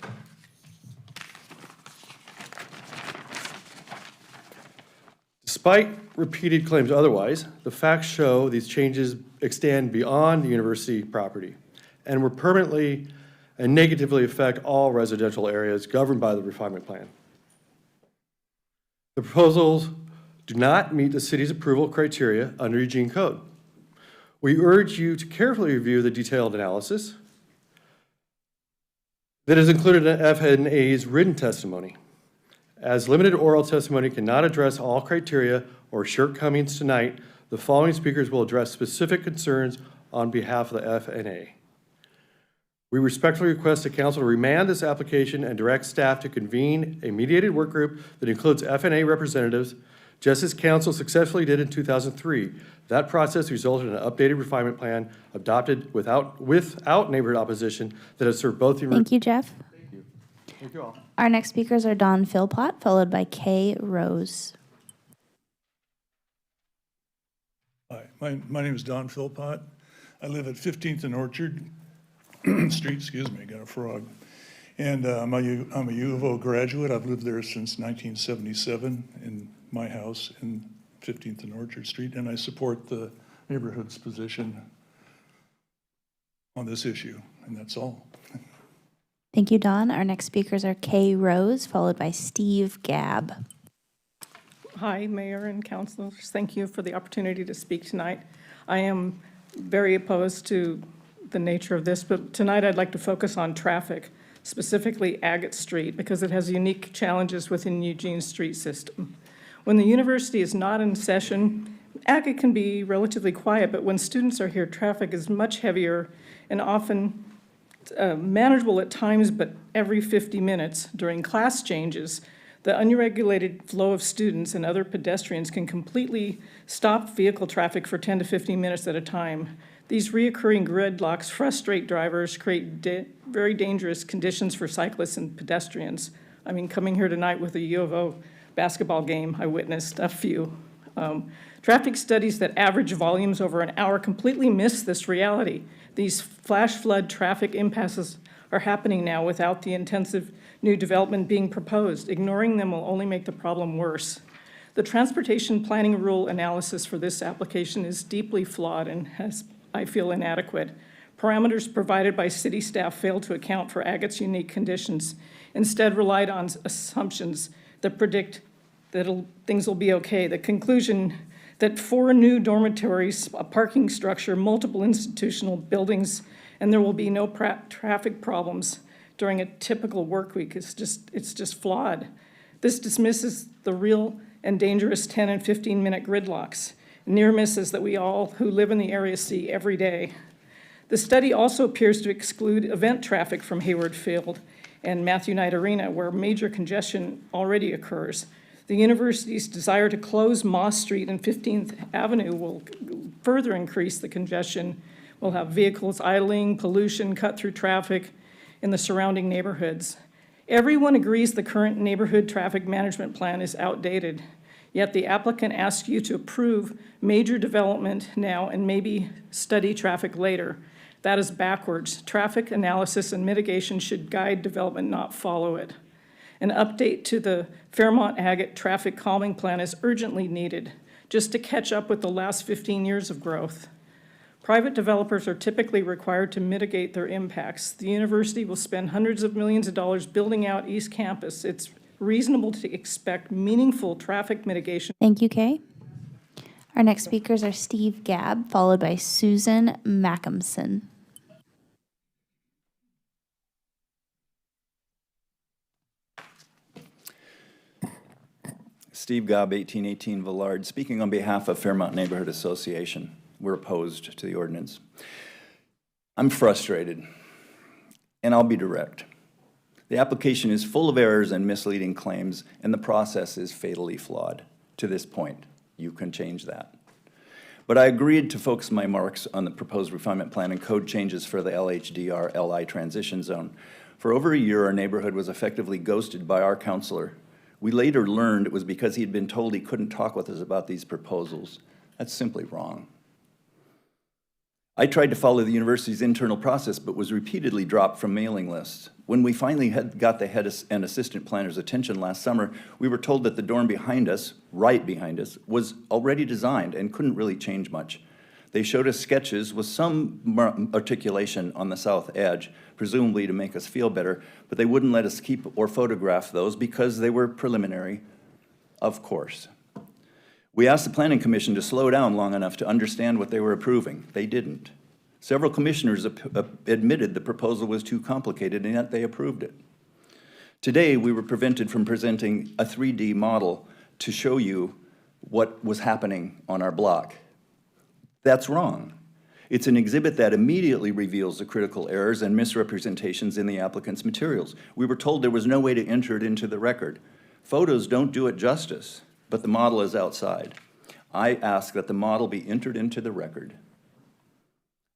Despite repeated claims otherwise, the facts show these changes extend beyond the university property and will permanently and negatively affect all residential areas governed by the refinement plan. The proposals do not meet the city's approval criteria under Eugene Code. We urge you to carefully review the detailed analysis that is included in FNA's written testimony. As limited oral testimony cannot address all criteria or shortcomings tonight, the following speakers will address specific concerns on behalf of the FNA. We respectfully request the council to remand this application and direct staff to convene a mediated work group that includes FNA representatives, just as council successfully did in 2003. That process resulted in an updated refinement plan adopted without neighborhood opposition that has served both the. Thank you, Jeff. Thank you all. Our next speakers are Don Philpott, followed by Kay Rose. Hi, my name is Don Philpott. I live at 15th and Orchard Street, excuse me, got a frog. And I'm a U of O graduate. I've lived there since 1977 in my house in 15th and Orchard Street, and I support the neighborhood's position on this issue, and that's all. Thank you, Don. Our next speakers are Kay Rose, followed by Steve Gabb. Hi, Mayor and councilors. Thank you for the opportunity to speak tonight. I am very opposed to the nature of this, but tonight I'd like to focus on traffic, specifically Agate Street, because it has unique challenges within Eugene's street system. When the university is not in session, Agate can be relatively quiet, but when students are here, traffic is much heavier and often manageable at times, but every 50 minutes during class changes, the unregulated flow of students and other pedestrians can completely stop vehicle traffic for 10 to 15 minutes at a time. These reoccurring gridlocks frustrate drivers, create very dangerous conditions for cyclists and pedestrians. I mean, coming here tonight with a U of O basketball game, I witnessed a few. Traffic studies that average volumes over an hour completely miss this reality. These flash flood traffic impasses are happening now without the intensive new development being proposed. Ignoring them will only make the problem worse. The transportation planning rule analysis for this application is deeply flawed and has, I feel, inadequate. Parameters provided by city staff failed to account for Agate's unique conditions, instead relied on assumptions that predict that things will be okay. The conclusion that 4 new dormitories, a parking structure, multiple institutional buildings, and there will be no traffic problems during a typical work week it's just flawed. This dismisses the real and dangerous 10 and 15-minute gridlocks, near misses that we all who live in the area see every day. The study also appears to exclude event traffic from Hayward Field and Matthew Knight Arena, where major congestion already occurs. The university's desire to close Moss Street and 15th Avenue will further increase the congestion. We'll have vehicles idling, pollution, cut-through traffic in the surrounding neighborhoods. Everyone agrees the current neighborhood traffic management plan is outdated, yet the applicant asks you to approve major development now and maybe study traffic later. That is backwards. Traffic analysis and mitigation should guide development, not follow it. An update to the Fairmont Agate traffic calming plan is urgently needed, just to catch up with the last 15 years of growth. Private developers are typically required to mitigate their impacts. The university will spend hundreds of millions of dollars building out East Campus. It's reasonable to expect meaningful traffic mitigation. Thank you, Kay. Our next speakers are Steve Gabb, followed by Susan Mackamson. Steve Gabb, 1818 Villard, speaking on behalf of Fairmont Neighborhood Association. We're opposed to the ordinance. I'm frustrated, and I'll be direct. The application is full of errors and misleading claims, and the process is fatally flawed to this point. You can change that. But I agreed to focus my remarks on the proposed refinement plan and code changes for the LHDR-LI transition zone. For over a year, our neighborhood was effectively ghosted by our counselor. We later learned it was because he had been told he couldn't talk with us about these proposals. That's simply wrong. I tried to follow the university's internal process, but was repeatedly dropped from mailing lists. When we finally got the head and assistant planner's attention last summer, we were told that the dorm behind us, right behind us, was already designed and couldn't really change much. They showed us sketches with some articulation on the south edge, presumably to make us feel better, but they wouldn't let us keep or photograph those because they were preliminary, of course. We asked the Planning Commission to slow down long enough to understand what they were approving. They didn't. Several commissioners admitted the proposal was too complicated, and yet they approved it. Today, we were prevented from presenting a 3D model to show you what was happening on our block. That's wrong. It's an exhibit that immediately reveals the critical errors and misrepresentations in the applicant's materials. We were told there was no way to enter it into the record. Photos don't do it justice, but the model is outside. I ask that the model be entered into the record.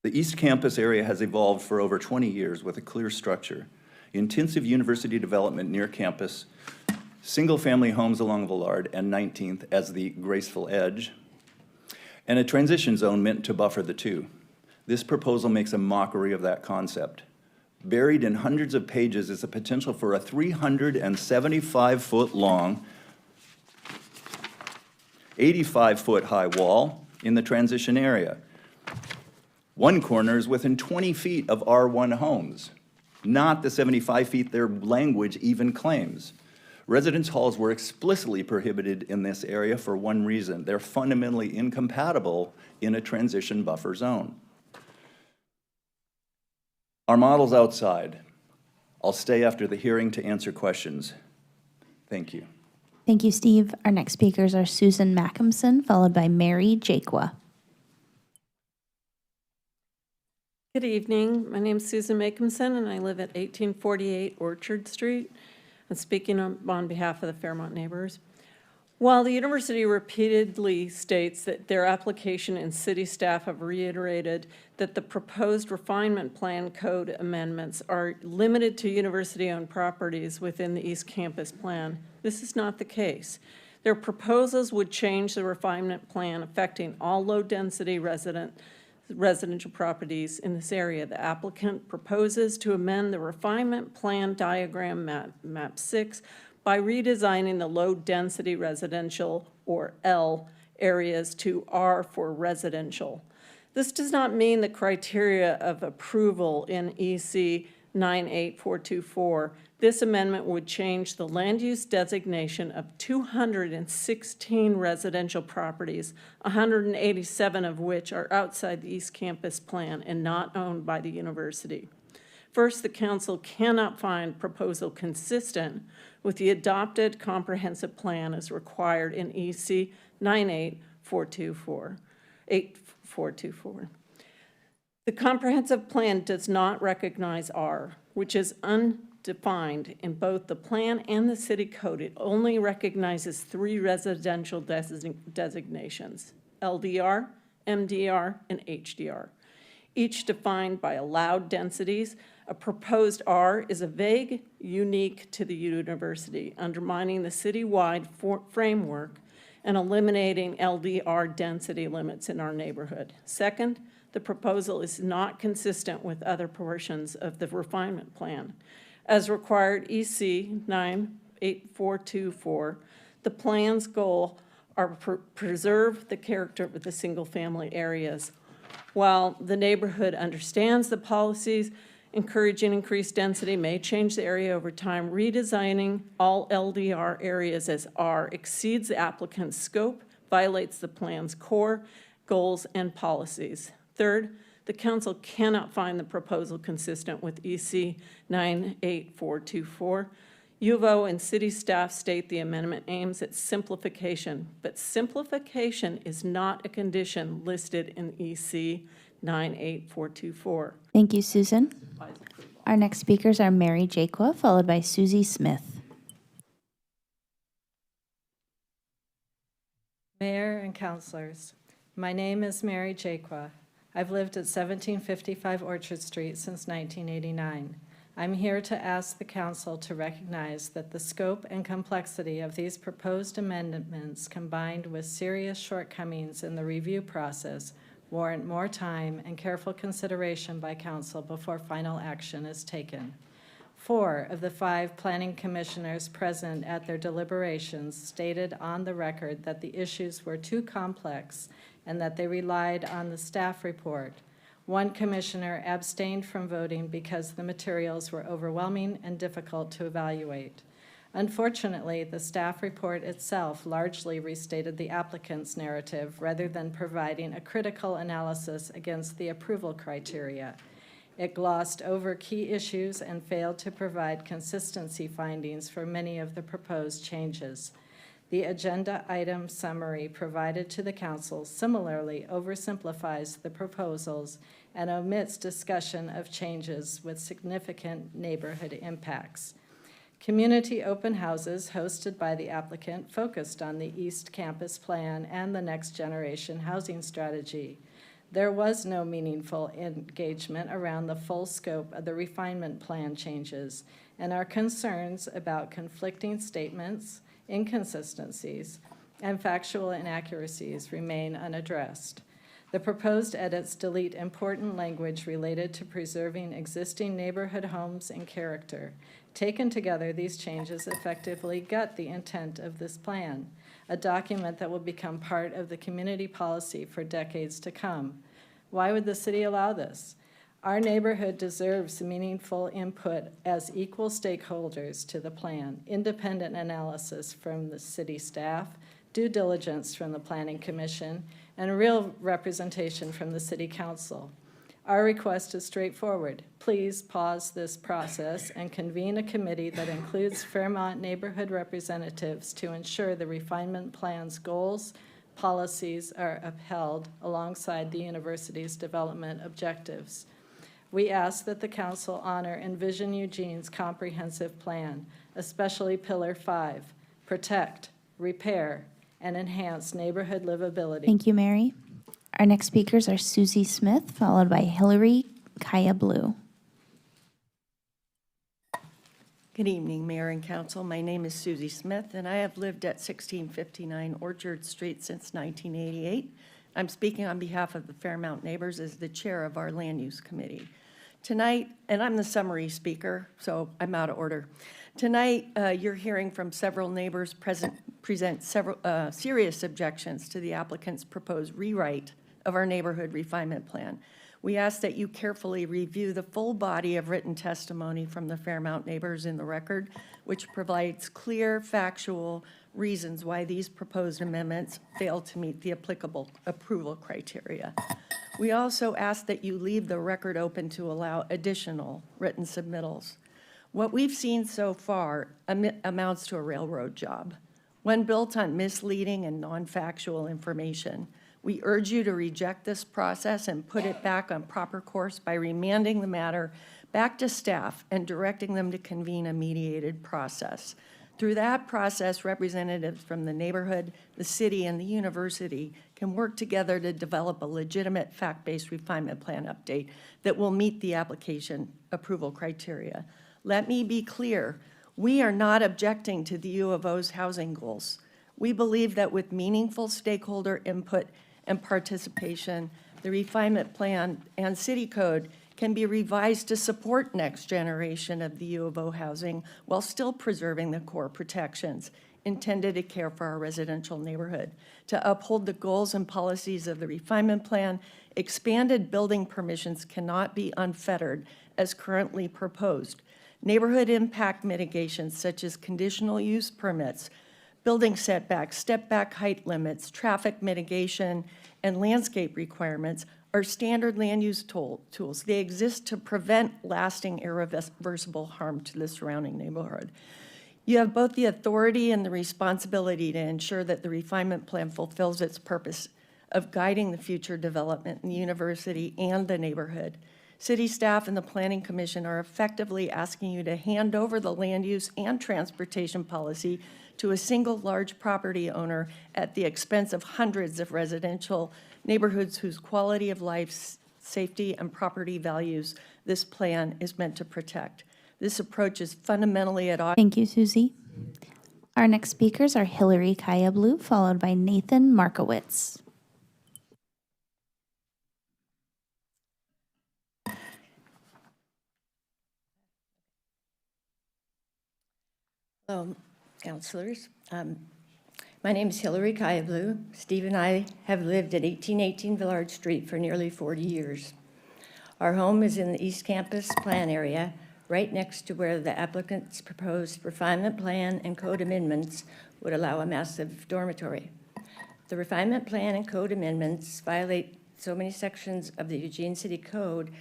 The East Campus area has evolved for over 20 years with a clear structure. Intensive university development near campus, single-family homes along Villard and 19th as the graceful edge, and a transition zone meant to buffer the two. This proposal makes a mockery of that concept. Buried in hundreds of pages is the potential for a 375-foot long, 85-foot high wall in the transition area. One corner is within 20 feet of R1 homes, not the 75 feet their language even claims. Residence halls were explicitly prohibited in this area for one reason: they're fundamentally incompatible in a transition buffer zone. Our model's outside. I'll stay after the hearing to answer questions. Thank you. Thank you, Steve. Our next speakers are Susan Mackinson, followed by Mary Jakwa. Good evening. My name is Susan Mackinson, and I live at 1848 Orchard Street. I'm speaking on behalf of the Fairmont neighbors. While the university repeatedly states that their application and city staff have reiterated that the proposed refinement plan code amendments are limited to university-owned properties within the East Campus plan, this is not the case. Their proposals would change the refinement plan affecting all low-density residential properties in this area. The applicant proposes to amend the refinement plan diagram map 6 by redesigning the low-density residential, or L, areas to R for residential. This does not mean the criteria of approval in EC 98424. This amendment would change the land use designation of 216 residential properties, 187 of which are outside the East Campus plan and not owned by the university. First, the council cannot find proposal consistent with the adopted comprehensive plan as required in EC 98424. The comprehensive plan does not recognize R, which is undefined in both the plan and the city code. It only recognizes 3 residential designations: LDR, MDR, and HDR, each defined by allowed densities. A proposed R is a vague, unique to the university, undermining the citywide framework and eliminating LDR density limits in our neighborhood. Second, the proposal is not consistent with other portions of the refinement plan. As required EC 98424, the plan's goal are to preserve the character of the single-family areas. While the neighborhood understands the policies encouraging increased density may change the area over time, redesigning all LDR areas as R exceeds the applicant's scope, violates the plan's core goals and policies. Third, the council cannot find the proposal consistent with EC 98424. U of O and city staff state the amendment aims at simplification, but simplification is not a condition listed in EC 98424. Thank you, Susan. Our next speakers are Mary Jakwa, followed by Susie Smith. Mayor and councilors, my name is Mary Jakwa. I've lived at 1755 Orchard Street since 1989. I'm here to ask the council to recognize that the scope and complexity of these proposed amendments, combined with serious shortcomings in the review process, warrant more time and careful consideration by council before final action is taken. 4 of the 5 planning commissioners present at their deliberations stated on the record that the issues were too complex and that they relied on the staff report. 1 commissioner abstained from voting because the materials were overwhelming and difficult to evaluate. Unfortunately, the staff report itself largely restated the applicant's narrative rather than providing a critical analysis against the approval criteria. It glossed over key issues and failed to provide consistency findings for many of the proposed changes. The agenda item summary provided to the council similarly oversimplifies the proposals and omits discussion of changes with significant neighborhood impacts. Community open houses hosted by the applicant focused on the East Campus Plan and the Next Generation Housing Strategy. There was no meaningful engagement around the full scope of the refinement plan changes, and our concerns about conflicting statements, inconsistencies, and factual inaccuracies remain unaddressed. The proposed edits delete important language related to preserving existing neighborhood homes and character. Taken together, these changes effectively gut the intent of this plan, a document that will become part of the community policy for decades to come. Why would the city allow this? Our neighborhood deserves meaningful input as equal stakeholders to the plan, independent analysis from the city staff, due diligence from the Planning Commission, and real representation from the City Council. Our request is straightforward. Please pause this process and convene a committee that includes Fairmont neighborhood representatives to ensure the refinement plan's goals, policies are upheld alongside the university's development objectives. We ask that the council honor Envision Eugene's comprehensive plan, especially Pillar 5, protect, repair, and enhance neighborhood livability. Thank you, Mary. Our next speakers are Susie Smith, followed by Hillary Kaya Blue. Good evening, Mayor and Council. My name is Susie Smith, and I have lived at 1659 Orchard Street since 1988. I'm speaking on behalf of the Fairmount Neighbors as the chair of our Land Use Committee. Tonight, and I'm the summary speaker, so I'm out of order. Tonight, you're hearing from several neighbors present several serious objections to the applicant's proposed rewrite of our neighborhood refinement plan. We ask that you carefully review the full body of written testimony from the Fairmount neighbors in the record, which provides clear, factual reasons why these proposed amendments fail to meet the applicable approval criteria. We also ask that you leave the record open to allow additional written submittals. What we've seen so far amounts to a railroad job, one built on misleading and non-factual information. We urge you to reject this process and put it back on proper course by remanding the matter back to staff and directing them to convene a mediated process. Through that process, representatives from the neighborhood, the city, and the university can work together to develop a legitimate fact-based refinement plan update that will meet the application approval criteria. Let me be clear, we are not objecting to the U of O's housing goals. We believe that with meaningful stakeholder input and participation, the refinement plan and city code can be revised to support next generation of the U of O housing while still preserving the core protections intended to care for our residential neighborhood. To uphold the goals and policies of the refinement plan, expanded building permissions cannot be unfettered as currently proposed. Neighborhood impact mitigations such as conditional use permits, building setbacks, step-back height limits, traffic mitigation, and landscape requirements are standard land use tools. They exist to prevent lasting irreversible harm to the surrounding neighborhood. You have both the authority and the responsibility to ensure that the refinement plan fulfills its purpose of guiding the future development in the university and the neighborhood. City staff and the Planning Commission are effectively asking you to hand over the land use and transportation policy to a single large property owner at the expense of hundreds of residential neighborhoods whose quality of life, safety, and property values this plan is meant to protect. This approach is fundamentally at odds. Thank you, Susie. Our next speakers are Hillary Kaya Blue, followed by Nathan Markowitz. Hello, councilors. My name is Hillary Kayablu. Steve and I have lived at 1818 Villard Street for nearly 40 years. Our home is in the East Campus plan area, right next to where the applicant's proposed refinement plan and code amendments would allow a massive dormitory. The refinement plan and code amendments violate so many sections of the Eugene City Code,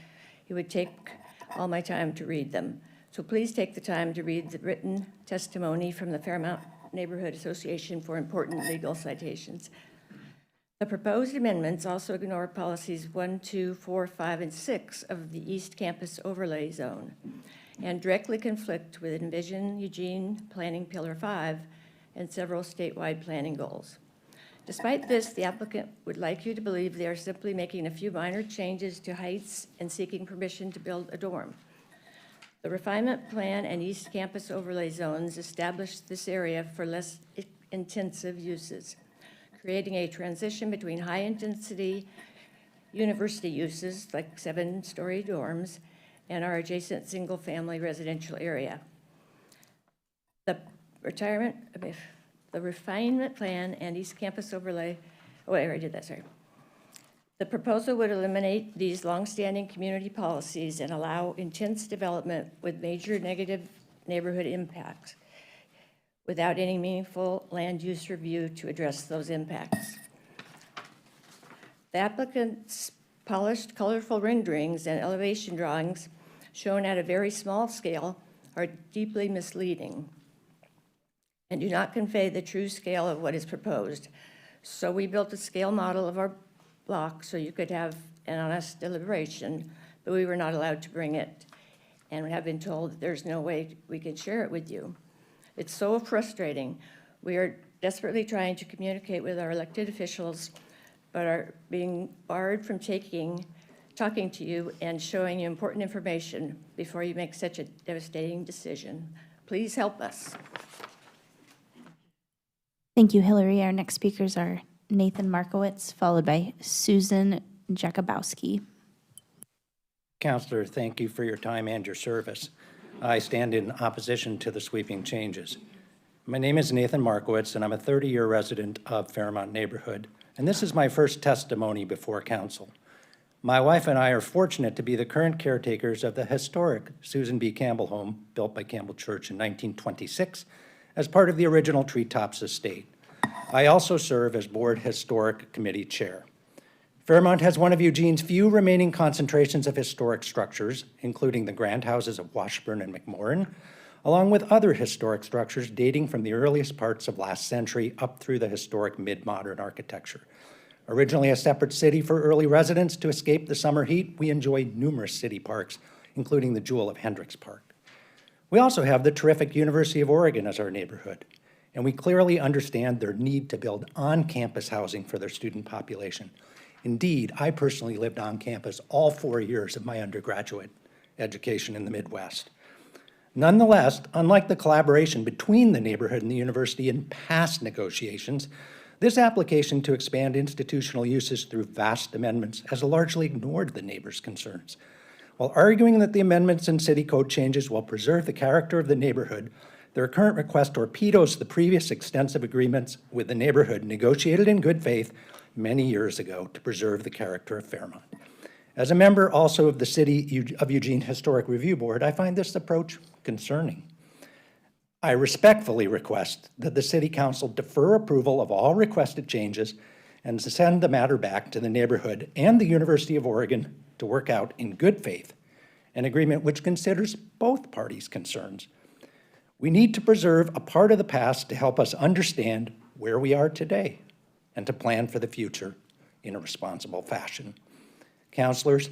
it would take all my time to read them. So please take the time to read the written testimony from the Fairmount Neighborhood Association for important legal citations. The proposed amendments also ignore policies 1, 2, 4, 5, and 6 of the East Campus Overlay Zone and directly conflict with Envision Eugene Planning Pillar 5 and several statewide planning goals. Despite this, the applicant would like you to believe they are simply making a few minor changes to heights and seeking permission to build a dorm. The refinement plan and East Campus Overlay Zones established this area for less intensive uses, creating a transition between high-intensity university uses like 7-story dorms and our adjacent single-family residential area. The refinement plan and East Campus Overlay, oh, I already did that, sorry. The proposal would eliminate these longstanding community policies and allow intense development with major negative neighborhood impacts without any meaningful land use review to address those impacts. The applicant's polished, colorful renderings and elevation drawings shown at a very small scale are deeply misleading and do not convey the true scale of what is proposed. So we built a scale model of our block so you could have an honest deliberation, but we were not allowed to bring it and we have been told that there's no way we can share it with you. It's so frustrating. We are desperately trying to communicate with our elected officials, but are being barred from talking to you and showing you important information before you make such a devastating decision. Please help us. Thank you, Hillary. Our next speakers are Nathan Markowitz, followed by Susan Jakubowski. Counselor, thank you for your time and your service. I stand in opposition to the sweeping changes. My name is Nathan Markowitz, and I'm a 30-year resident of Fairmount Neighborhood, and this is my first testimony before council. My wife and I are fortunate to be the current caretakers of the historic Susan B. Campbell home built by Campbell Church in 1926 as part of the original Treetops estate. I also serve as Board Historic Committee Chair. Fairmount has one of Eugene's few remaining concentrations of historic structures, including the grand houses of Washburn and McMorran, along with other historic structures dating from the earliest parts of last century up through the historic mid-modern architecture. Originally a separate city for early residents to escape the summer heat, we enjoy numerous city parks, including the jewel of Hendricks Park. We also have the terrific University of Oregon as our neighborhood, and we clearly understand their need to build on-campus housing for their student population. Indeed, I personally lived on campus all 4 years of my undergraduate education in the Midwest. Nonetheless, unlike the collaboration between the neighborhood and the university in past negotiations, this application to expand institutional uses through vast amendments has largely ignored the neighbors' concerns. While arguing that the amendments and city code changes will preserve the character of the neighborhood, their current request torpedoes the previous extensive agreements with the neighborhood negotiated in good faith many years ago to preserve the character of Fairmount. As a member also of the City of Eugene Historic Review Board, I find this approach concerning. I respectfully request that the City Council defer approval of all requested changes and send the matter back to the neighborhood and the University of Oregon to work out in good faith an agreement which considers both parties' concerns. We need to preserve a part of the past to help us understand where we are today and to plan for the future in a responsible fashion. Councilors,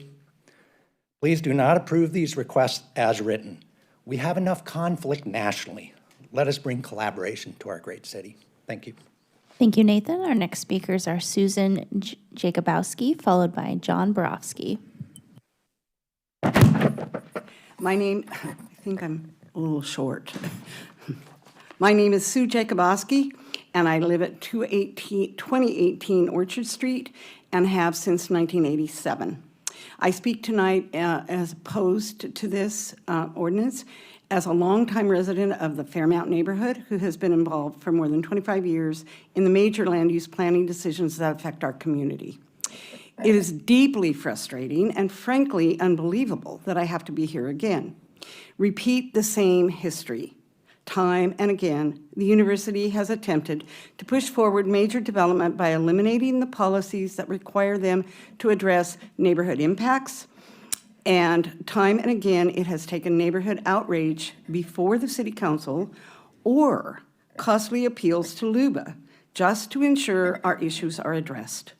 please do not approve these requests as written. We have enough conflict nationally. Let us bring collaboration to our great city. Thank you. Thank you, Nathan. Our next speakers are Susan Jakubowski, followed by John Borofsky. My name, I think I'm a little short. My name is Sue Jakubowski, and I live at 2018 Orchard Street and have since 1987. I speak tonight as opposed to this ordinance as a longtime resident of the Fairmount neighborhood who has been involved for more than 25 years in the major land use planning decisions that affect our community. It is deeply frustrating and frankly unbelievable that I have to be here again. Repeat the same history. Time and again, the university has attempted to push forward major development by eliminating the policies that require them to address neighborhood impacts. And time and again, it has taken neighborhood outrage before the city council or costly appeals to LUBA just to ensure our issues are addressed.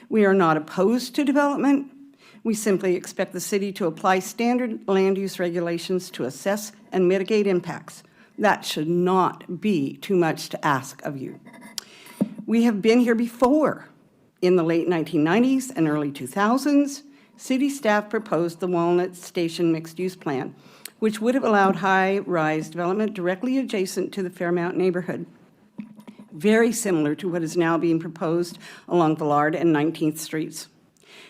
We are not opposed to development. We simply expect the city to apply standard land use regulations to assess and mitigate impacts. That should not be too much to ask of you. We have been here before. In the late 1990s and early 2000s, city staff proposed the Walnut Station mixed-use plan, which would have allowed high-rise development directly adjacent to the Fairmount neighborhood, very similar to what is now being proposed along Villard and 19th Streets.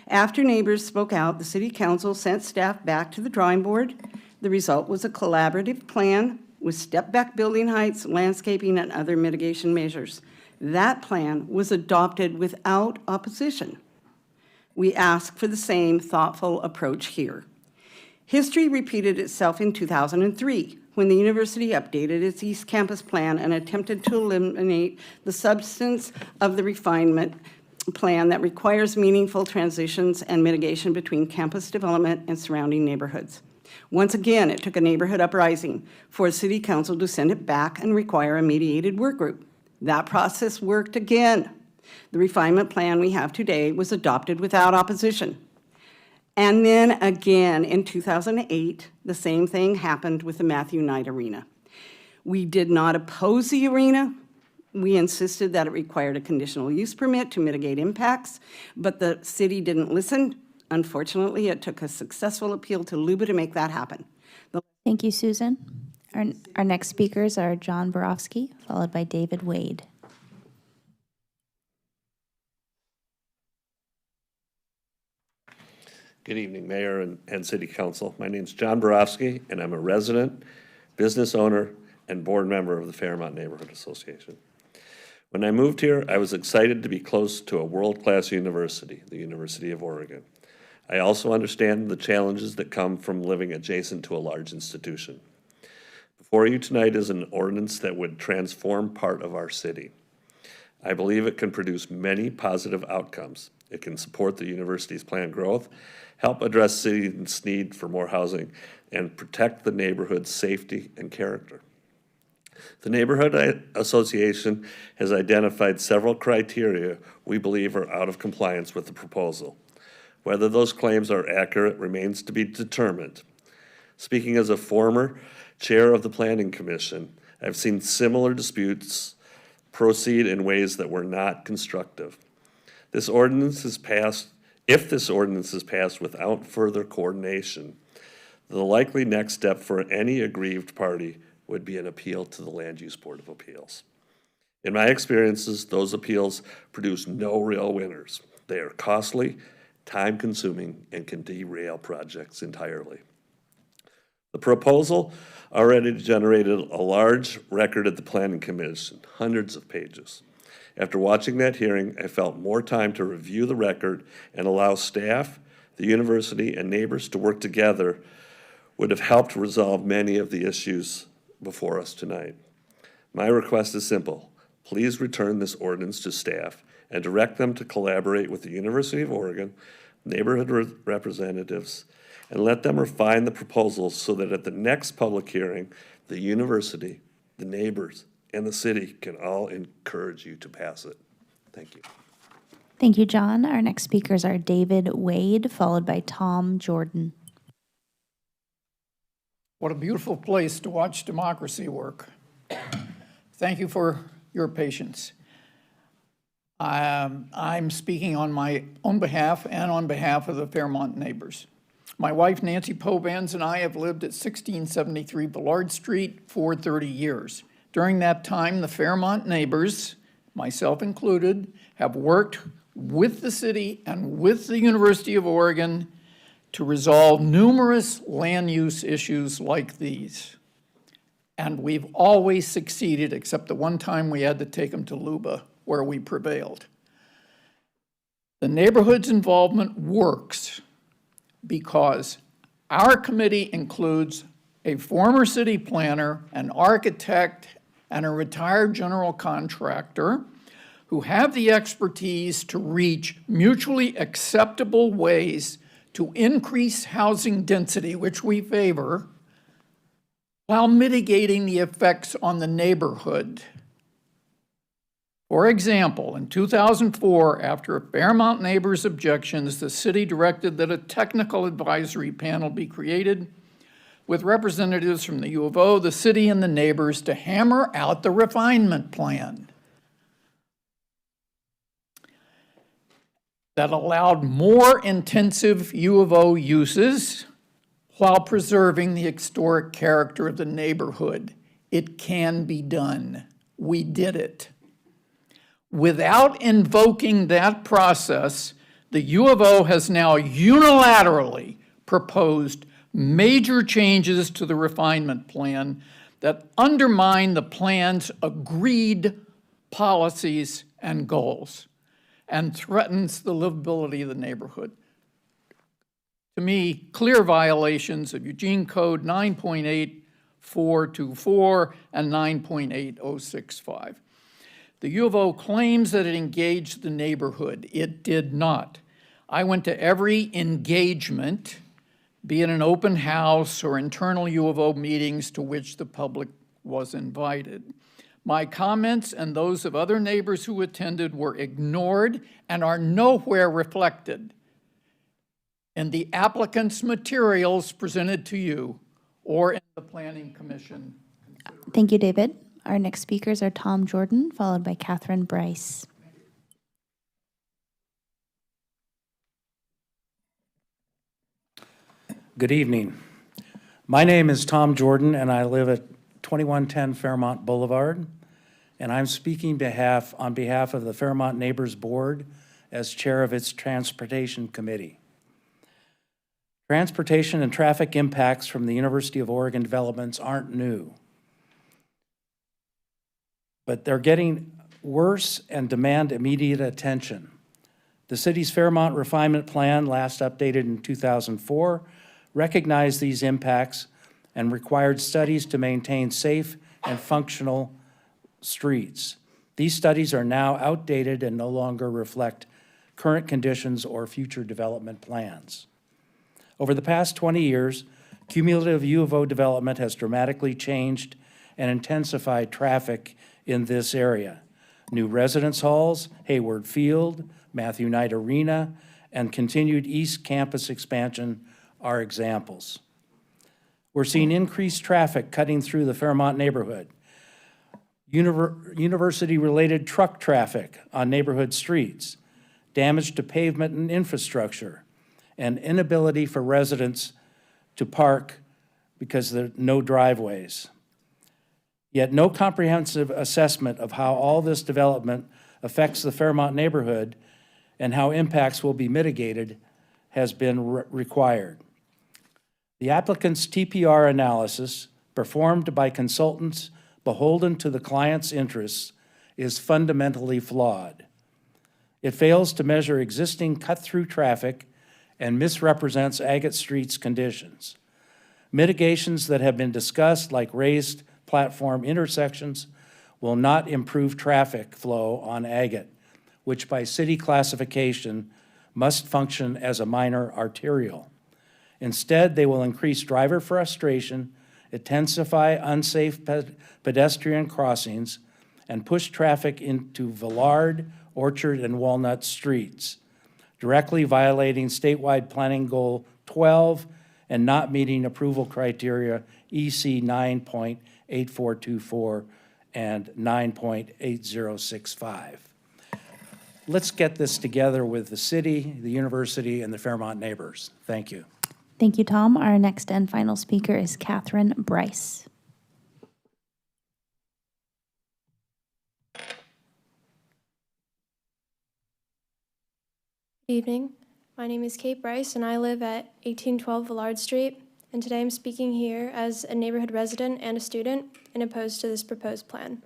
After neighbors spoke out, the city council sent staff back to the drawing board. The result was a collaborative plan with step-back building heights, landscaping, and other mitigation measures. That plan was adopted without opposition. We ask for the same thoughtful approach here. History repeated itself in 2003 when the university updated its East Campus plan and attempted to eliminate the substance of the refinement plan that requires meaningful transitions and mitigation between campus development and surrounding neighborhoods. Once again, it took a neighborhood uprising for city council to send it back and require a mediated work group. That process worked again. The refinement plan we have today was adopted without opposition. And then again in 2008, the same thing happened with the Matthew Knight Arena. We did not oppose the arena. We insisted that it required a conditional use permit to mitigate impacts, but the city didn't listen. Unfortunately, it took a successful appeal to LUBA to make that happen. Thank you, Susan. Our next speakers are John Borofsky, followed by David Wade. Good evening, Mayor and City Council. My name is John Borofsky, and I'm a resident, business owner, and board member of the Fairmount Neighborhood Association. When I moved here, I was excited to be close to a world-class university, the University of Oregon. I also understand the challenges that come from living adjacent to a large institution. Before you tonight is an ordinance that would transform part of our city. I believe it can produce many positive outcomes. It can support the university's planned growth, help address city's need for more housing, and protect the neighborhood's safety and character. The Neighborhood Association has identified several criteria we believe are out of compliance with the proposal. Whether those claims are accurate remains to be determined. Speaking as a former chair of the Planning Commission, I've seen similar disputes proceed in ways that were not constructive. This ordinance is passed, if this ordinance is passed without further coordination, the likely next step for any aggrieved party would be an appeal to the Land Use Board of Appeals. In my experiences, those appeals produce no real winners. They are costly, time-consuming, and can derail projects entirely. The proposal already generated a large record at the Planning Commission, hundreds of pages. After watching that hearing, I felt more time to review the record and allow staff, the university, and neighbors to work together would have helped resolve many of the issues before us tonight. My request is simple. Please return this ordinance to staff and direct them to collaborate with the University of Oregon, neighborhood representatives, and let them refine the proposals so that at the next public hearing, the university, the neighbors, and the city can all encourage you to pass it. Thank you. Thank you, John. Our next speakers are David Wade, followed by Tom Jordan. What a beautiful place to watch democracy work. Thank you for your patience. I'm speaking on my own behalf and on behalf of the Fairmount neighbors. My wife, Nancy Povans, and I have lived at 1673 Villard Street for 30 years. During that time, the Fairmount neighbors, myself included, have worked with the city and with the University of Oregon to resolve numerous land use issues like these. And we've always succeeded, except the one time we had to take them to Luba, where we prevailed. The neighborhood's involvement works because our committee includes a former city planner, an architect, and a retired general contractor who have the expertise to reach mutually acceptable ways to increase housing density, which we favor, while mitigating the effects on the neighborhood. For example, in 2004, after Fairmount neighbors' objections, the city directed that a technical advisory panel be created with representatives from the U of O, the city, and the neighbors to hammer out the refinement plan that allowed more intensive U of O uses while preserving the historic character of the neighborhood. It can be done. We did it. Without invoking that process, the U of O has now unilaterally proposed major changes to the refinement plan that undermine the plan's agreed policies and goals and threatens the livability of the neighborhood. To me, clear violations of Eugene Code 9.8424 and 9.8065. The U of O claims that it engaged the neighborhood. It did not. I went to every engagement, be it an open house or internal U of O meetings to which the public was invited. My comments and those of other neighbors who attended were ignored and are nowhere reflected in the applicant's materials presented to you or in the Planning Commission. Thank you, David. Our next speakers are Tom Jordan, followed by Catherine Bryce. Good evening. My name is Tom Jordan, and I live at 2110 Fairmont Boulevard, and I'm speaking on behalf of the Fairmont Neighbors Board as chair of its Transportation Committee. Transportation and traffic impacts from the University of Oregon developments aren't new, but they're getting worse and demand immediate attention. The city's Fairmont Refinement Plan, last updated in 2004, recognized these impacts and required studies to maintain safe and functional streets. These studies are now outdated and no longer reflect current conditions or future development plans. Over the past 20 years, cumulative U of O development has dramatically changed and intensified traffic in this area. New residence halls, Hayward Field, Matthew Knight Arena, and continued East Campus expansion are examples. We're seeing increased traffic cutting through the Fairmont neighborhood. University-related truck traffic on neighborhood streets, damage to pavement and infrastructure, and inability for residents to park because there are no driveways. Yet no comprehensive assessment of how all this development affects the Fairmont neighborhood and how impacts will be mitigated has been required. The applicant's TPR analysis, performed by consultants beholden to the client's interests, is fundamentally flawed. It fails to measure existing cut-through traffic and misrepresents Agate Street's conditions. Mitigations that have been discussed, like raised platform intersections, will not improve traffic flow on Agate, which by city classification must function as a minor arterial. Instead, they will increase driver frustration, intensify unsafe pedestrian crossings, and push traffic into Villard, Orchard, and Walnut streets, directly violating statewide planning goal 12 and not meeting approval criteria EC 9.8424 and 9.8065. Let's get this together with the city, the university, and the Fairmont neighbors. Thank you. Thank you, Tom. Our next and final speaker is Catherine Bryce. Good evening. My name is Kate Bryce, and I live at 1812 Villard Street. And today I'm speaking here as a neighborhood resident and a student and opposed to this proposed plan.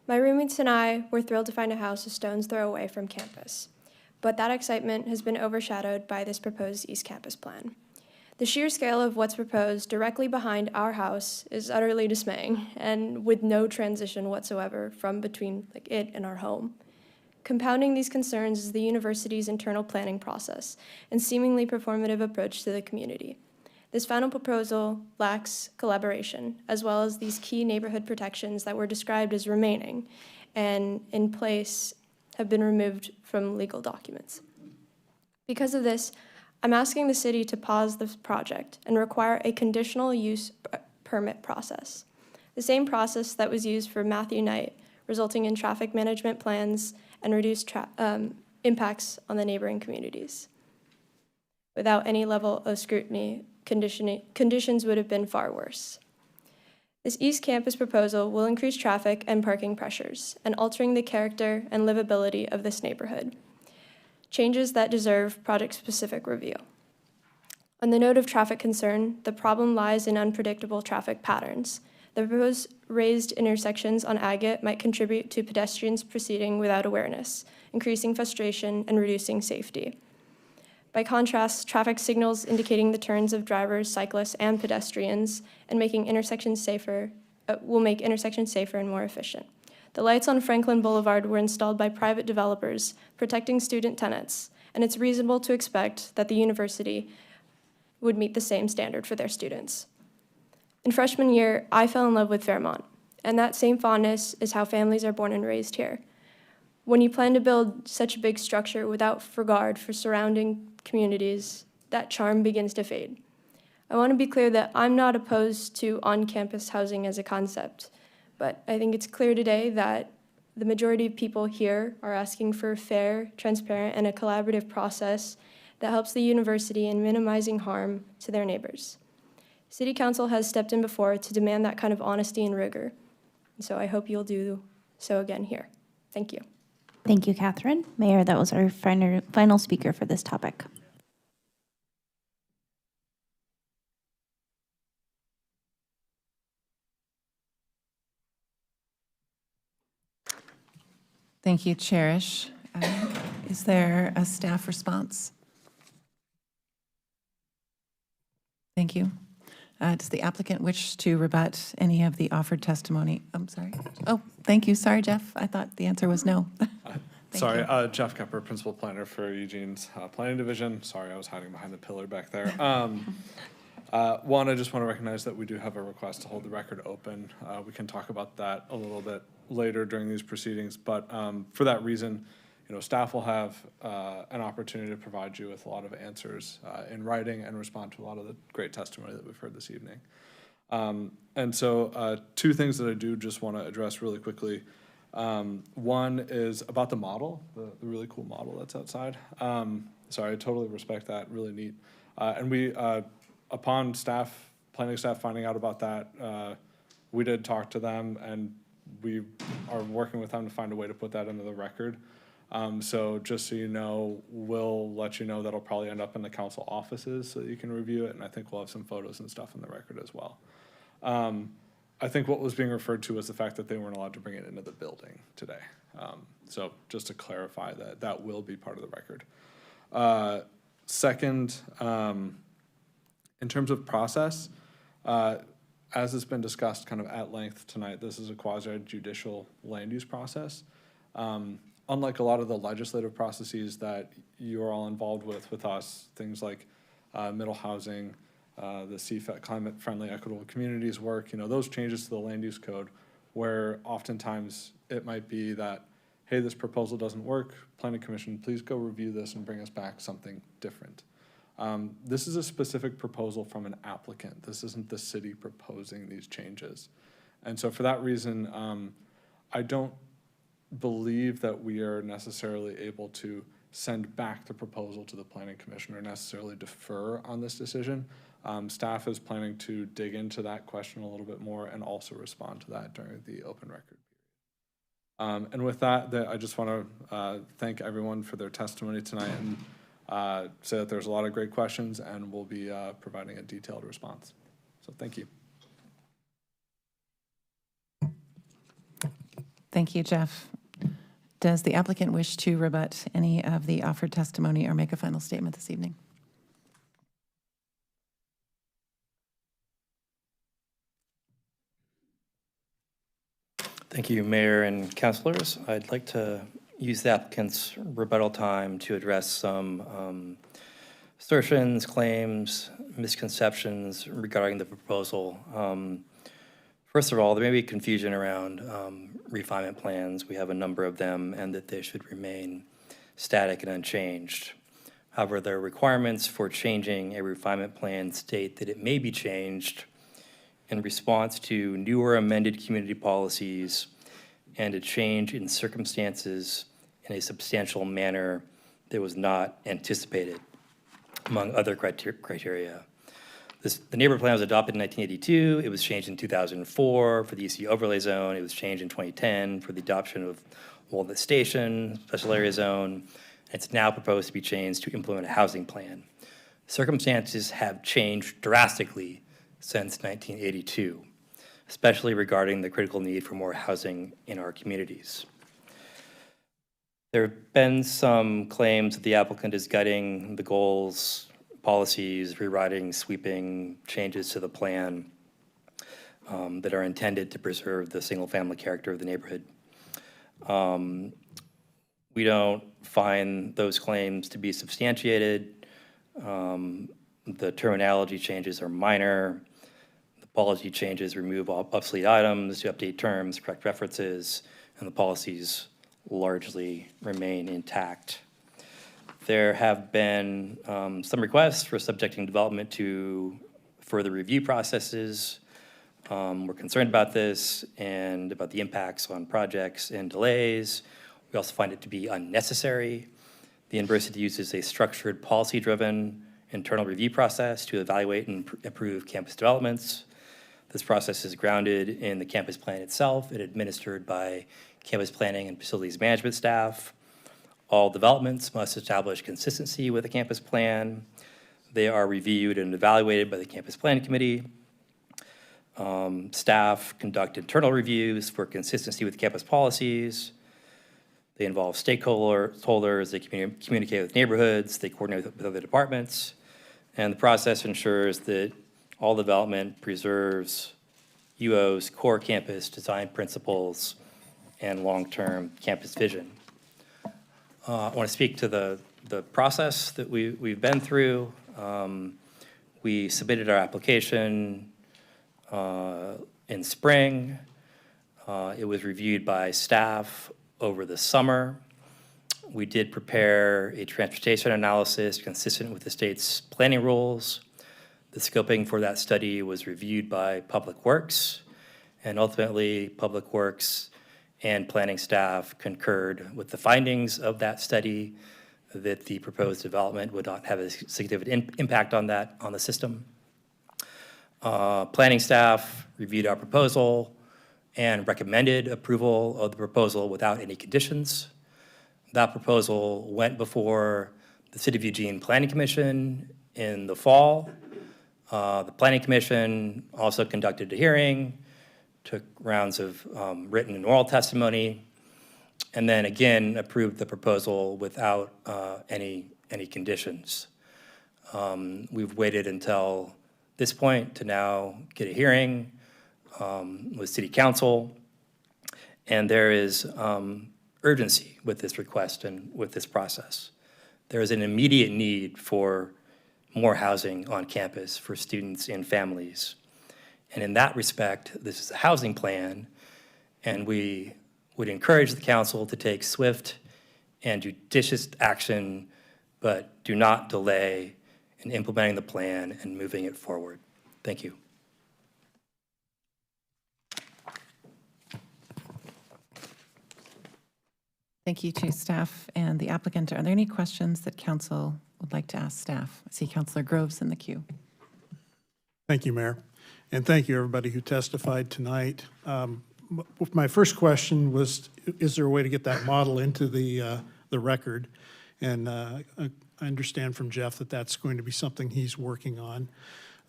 My roommates and I were thrilled to find a house a stone's throw away from campus. But that excitement has been overshadowed by this proposed East Campus plan. The sheer scale of what's proposed directly behind our house is utterly dismaying, and with no transition whatsoever from between it and our home. Compounding these concerns is the university's internal planning process and seemingly performative approach to the community. This final proposal lacks collaboration, as well as these key neighborhood protections that were described as remaining and in place have been removed from legal documents. Because of this, I'm asking the city to pause this project and require a conditional use permit process, the same process that was used for Matthew Knight, resulting in traffic management plans and reduced impacts on the neighboring communities. Without any level of scrutiny, conditions would have been far worse. This East Campus proposal will increase traffic and parking pressures and altering the character and livability of this neighborhood, changes that deserve project-specific review. On the note of traffic concern, the problem lies in unpredictable traffic patterns. The proposed raised intersections on Agate might contribute to pedestrians proceeding without awareness, increasing frustration and reducing safety. By contrast, traffic signals indicating the turns of drivers, cyclists, and pedestrians and making intersections safer will make intersections safer and more efficient. The lights on Franklin Boulevard were installed by private developers protecting student tenants, and it's reasonable to expect that the university would meet the same standard for their students. In freshman year, I fell in love with Fairmont, and that same fondness is how families are born and raised here. When you plan to build such a big structure without regard for surrounding communities, that charm begins to fade. I want to be clear that I'm not opposed to on-campus housing as a concept, but I think it's clear today that the majority of people here are asking for a fair, transparent, and a collaborative process that helps the university in minimizing harm to their neighbors. City Council has stepped in before to demand that kind of honesty and rigor, and so I hope you'll do so again here. Thank you. Thank you, Catherine. Mayor, that was our final speaker for this topic. Thank you, Cherish. Is there a staff response? Thank you. Does the applicant wish to rebut any of the offered testimony? I'm sorry. Oh, thank you. Sorry, Jeff. I thought the answer was no. Sorry, Jeff Kepper, Principal Planner for Eugene's Planning Division. Sorry, I was hiding behind the pillar back there. One, I just want to recognize that we do have a request to hold the record open. We can talk about that a little bit later during these proceedings, but for that reason, staff will have an opportunity to provide you with a lot of answers in writing and respond to a lot of the great testimony that we've heard this evening. And so two things that I do just want to address really quickly. One is about the model, the really cool model that's outside. Sorry, I totally respect that, really neat. And we, upon planning staff finding out about that, we did talk to them and we are working with them to find a way to put that into the record. So just so you know, we'll let you know that'll probably end up in the council offices so that you can review it, and I think we'll have some photos and stuff in the record as well. I think what was being referred to was the fact that they weren't allowed to bring it into the building today. So just to clarify that, that will be part of the record. Second, in terms of process, as has been discussed kind of at length tonight, this is a quasi-judicial land use process. Unlike a lot of the legislative processes that you're all involved with us, things like middle housing, the CFET, climate-friendly equitable communities work, those changes to the land use code, where oftentimes it might be that, hey, this proposal doesn't work, Planning Commission, please go review this and bring us back something different. This is a specific proposal from an applicant. This isn't the city proposing these changes. And so for that reason, I don't believe that we are necessarily able to send back the proposal to the Planning Commission or necessarily defer on this decision. Staff is planning to dig into that question a little bit more and also respond to that during the open record period. And with that, I just want to thank everyone for their testimony tonight. And say that there's a lot of great questions, and we'll be providing a detailed response. So thank you. Thank you, Jeff. Does the applicant wish to rebut any of the offered testimony or make a final statement this evening? Thank you, Mayor and councilors. I'd like to use the applicant's rebuttal time to address some assertions, claims, misconceptions regarding the proposal. First of all, there may be confusion around refinement plans. We have a number of them, and that they should remain static and unchanged. However, the requirements for changing a refinement plan state that it may be changed in response to new or amended community policies and a change in circumstances in a substantial manner that was not anticipated, among other criteria. The neighborhood plan was adopted in 1982. It was changed in 2004 for the EC overlay zone. It was changed in 2010 for the adoption of Walnut Station special area zone. It's now proposed to be changed to implement a housing plan. Circumstances have changed drastically since 1982, especially regarding the critical need for more housing in our communities. There have been some claims that the applicant is gutting the goals, policies, rewriting, sweeping changes to the plan that are intended to preserve the single-family character of the neighborhood. We don't find those claims to be substantiated. The terminology changes are minor. The policy changes remove all obsolete items to update terms, correct references, and the policies largely remain intact. There have been some requests for subjecting development to further review processes. We're concerned about this and about the impacts on projects and delays. We also find it to be unnecessary. The university uses a structured, policy-driven internal review process to evaluate and improve campus developments. This process is grounded in the campus plan itself and administered by campus planning and facilities management staff. All developments must establish consistency with the campus plan. They are reviewed and evaluated by the campus planning committee. Staff conduct internal reviews for consistency with campus policies. They involve stakeholders, they communicate with neighborhoods, they coordinate with other departments, and the process ensures that all development preserves UO's core campus design principles and long-term campus vision. I want to speak to the process that we've been through. We submitted our application in spring. It was reviewed by staff over the summer. We did prepare a transportation analysis consistent with the state's planning rules. The scoping for that study was reviewed by Public Works, and ultimately Public Works and planning staff concurred with the findings of that study that the proposed development would not have a significant impact on the system. Planning staff reviewed our proposal and recommended approval of the proposal without any conditions. That proposal went before the City of Eugene Planning Commission in the fall. The Planning Commission also conducted a hearing, took rounds of written and oral testimony, and then again approved the proposal without any conditions. We've waited until this point to now get a hearing with City Council, and there is urgency with this request and with this process. There is an immediate need for more housing on campus for students and families. And in that respect, this is a housing plan, and we would encourage the council to take swift and judicious action, but do not delay in implementing the plan and moving it forward. Thank you. Thank you to staff and the applicant. Are there any questions that council would like to ask staff? I see Councilor Groves in the queue. Thank you, Mayor. And thank you, everybody who testified tonight. My first question was, is there a way to get that model into the record? And I understand from Jeff that that's going to be something he's working on.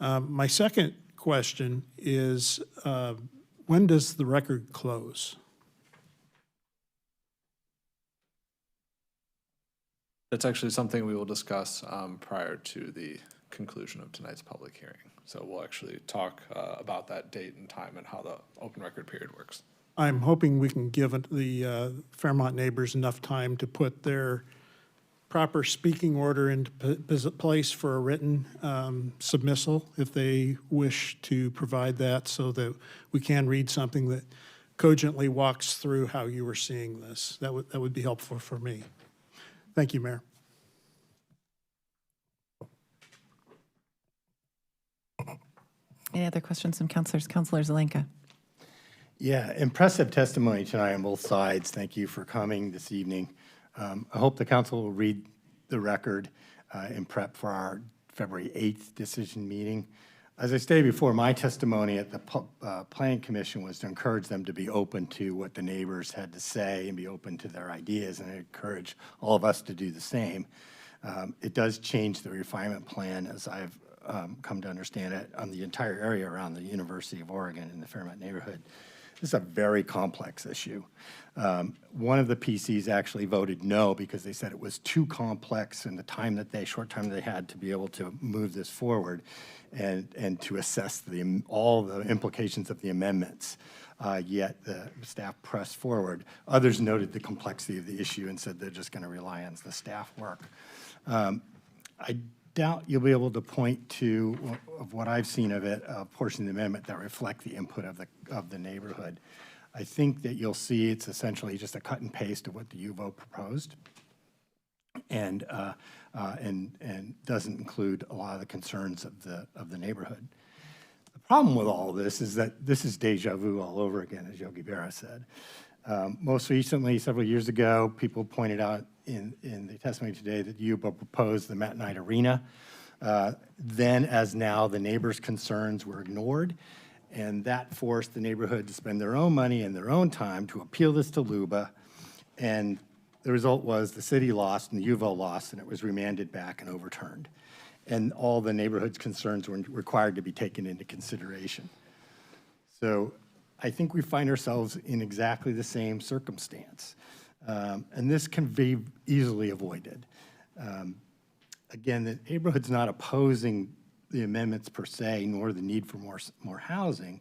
My second question is, when does the record close? That's actually something we will discuss prior to the conclusion of tonight's public hearing. So we'll actually talk about that date and time and how the open record period works. I'm hoping we can give the Fairmont neighbors enough time to put their proper speaking order into place for a written submissal, if they wish to provide that, so that we can read something that cogently walks through how you were seeing this. That would be helpful for me. Thank you, Mayor. Any other questions from councilors? Councilor Zelenka. Yeah, impressive testimony tonight on both sides. Thank you for coming this evening. I hope the council will read the record in prep for our February 8th decision meeting. As I stated before, my testimony at the Planning Commission was to encourage them to be open to what the neighbors had to say and be open to their ideas, and I encourage all of us to do the same. It does change the refinement plan, as I've come to understand it, on the entire area around the University of Oregon in the Fairmont neighborhood. This is a very complex issue. One of the PCs actually voted no because they said it was too complex in the short time they had to be able to move this forward and to assess all the implications of the amendments. Yet the staff pressed forward. Others noted the complexity of the issue and said they're just going to rely on the staff work. I doubt you'll be able to point to, of what I've seen of it, a portion of the amendment that reflect the input of the neighborhood. I think that you'll see it's essentially just a cut and paste of what the UVO proposed, and doesn't include a lot of the concerns of the neighborhood. The problem with all of this is that this is deja vu all over again, as Yogi Berra said. Most recently, several years ago, people pointed out in the testimony today that UVO proposed the Matt Knight Arena. Then, as now, the neighbors' concerns were ignored, and that forced the neighborhood to spend their own money and their own time to appeal this to LUBA, and the result was the city lost and the UVO lost, and it was remanded back and overturned. And all the neighborhood's concerns were required to be taken into consideration. So I think we find ourselves in exactly the same circumstance. And this can be easily avoided. Again, the neighborhood's not opposing the amendments per se, nor the need for more housing.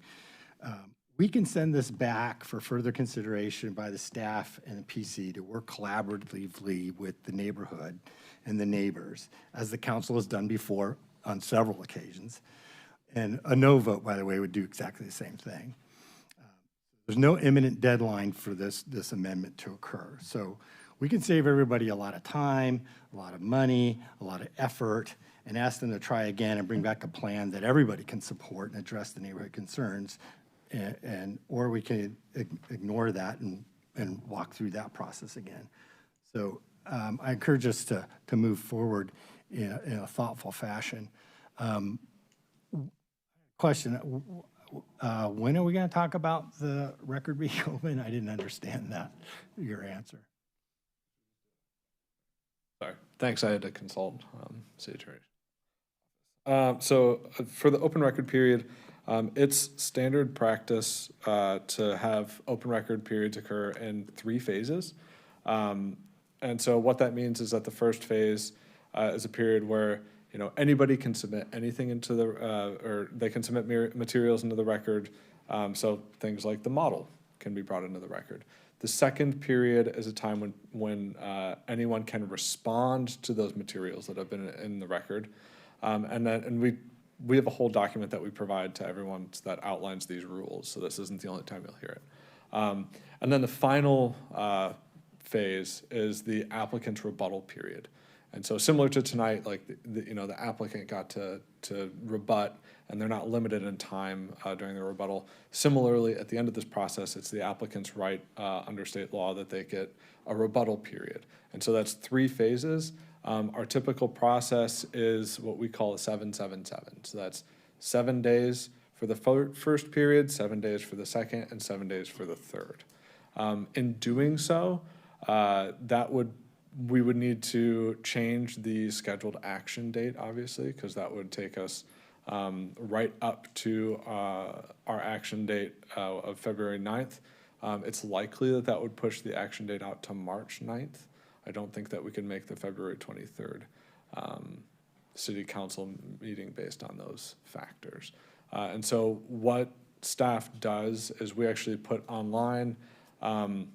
We can send this back for further consideration by the staff and the PC to work collaboratively with the neighborhood and the neighbors, as the council has done before on several occasions. And a no vote, by the way, would do exactly the same thing. There's no imminent deadline for this amendment to occur. So we can save everybody a lot of time, a lot of money, a lot of effort, and ask them to try again and bring back a plan that everybody can support and address the neighborhood concerns. Or we can ignore that and walk through that process again. So I encourage us to move forward in a thoughtful fashion. Question, when are we going to talk about the record being open? I didn't understand that, your answer. Sorry, thanks, I had to consult city attorney. So for the open record period, it's standard practice to have open record periods occur in 3 phases. And so what that means is that the first phase is a period where anybody can submit anything into the, or they can submit materials into the record. So things like the model can be brought into the record. The second period is a time when anyone can respond to those materials that have been in the record. And we have a whole document that we provide to everyone that outlines these rules. So this isn't the only time you'll hear it. And then the final phase is the applicant's rebuttal period. And so similar to tonight, like the applicant got to rebut, and they're not limited in time during the rebuttal. Similarly, at the end of this process, it's the applicant's right under state law that they get a rebuttal period. And so that's 3 phases. Our typical process is what we call a 7-7-7. So that's 7 days for the first period, 7 days for the second, and 7 days for the third. In doing so, that would We would need to change the scheduled action date, obviously, because that would take us right up to our action date of February 9th. It's likely that that would push the action date out to March 9th. I don't think that we can make the February 23rd city council meeting based on those factors. And so what staff does is we actually put online a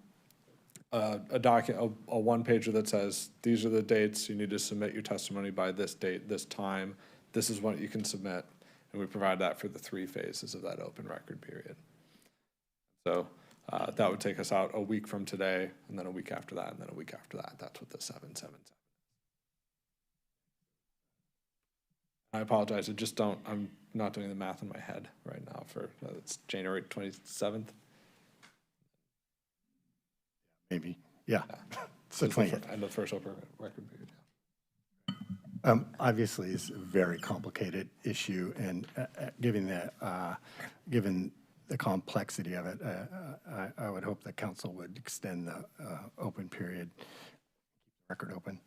one-pager that says, these are the dates you need to submit your testimony by this date, this time. This is what you can submit. And we provide that for the 3 phases of that open record period. So that would take us out a week from today, and then a week after that, and then a week after that. That's what the 777. I apologize. I'm not doing the math in my head right now for, it's January 27th. Maybe, yeah. It's the 20th. And the first open record period. Obviously, it's a very complicated issue, and given the complexity of it, I would hope that council would extend the open period, record open.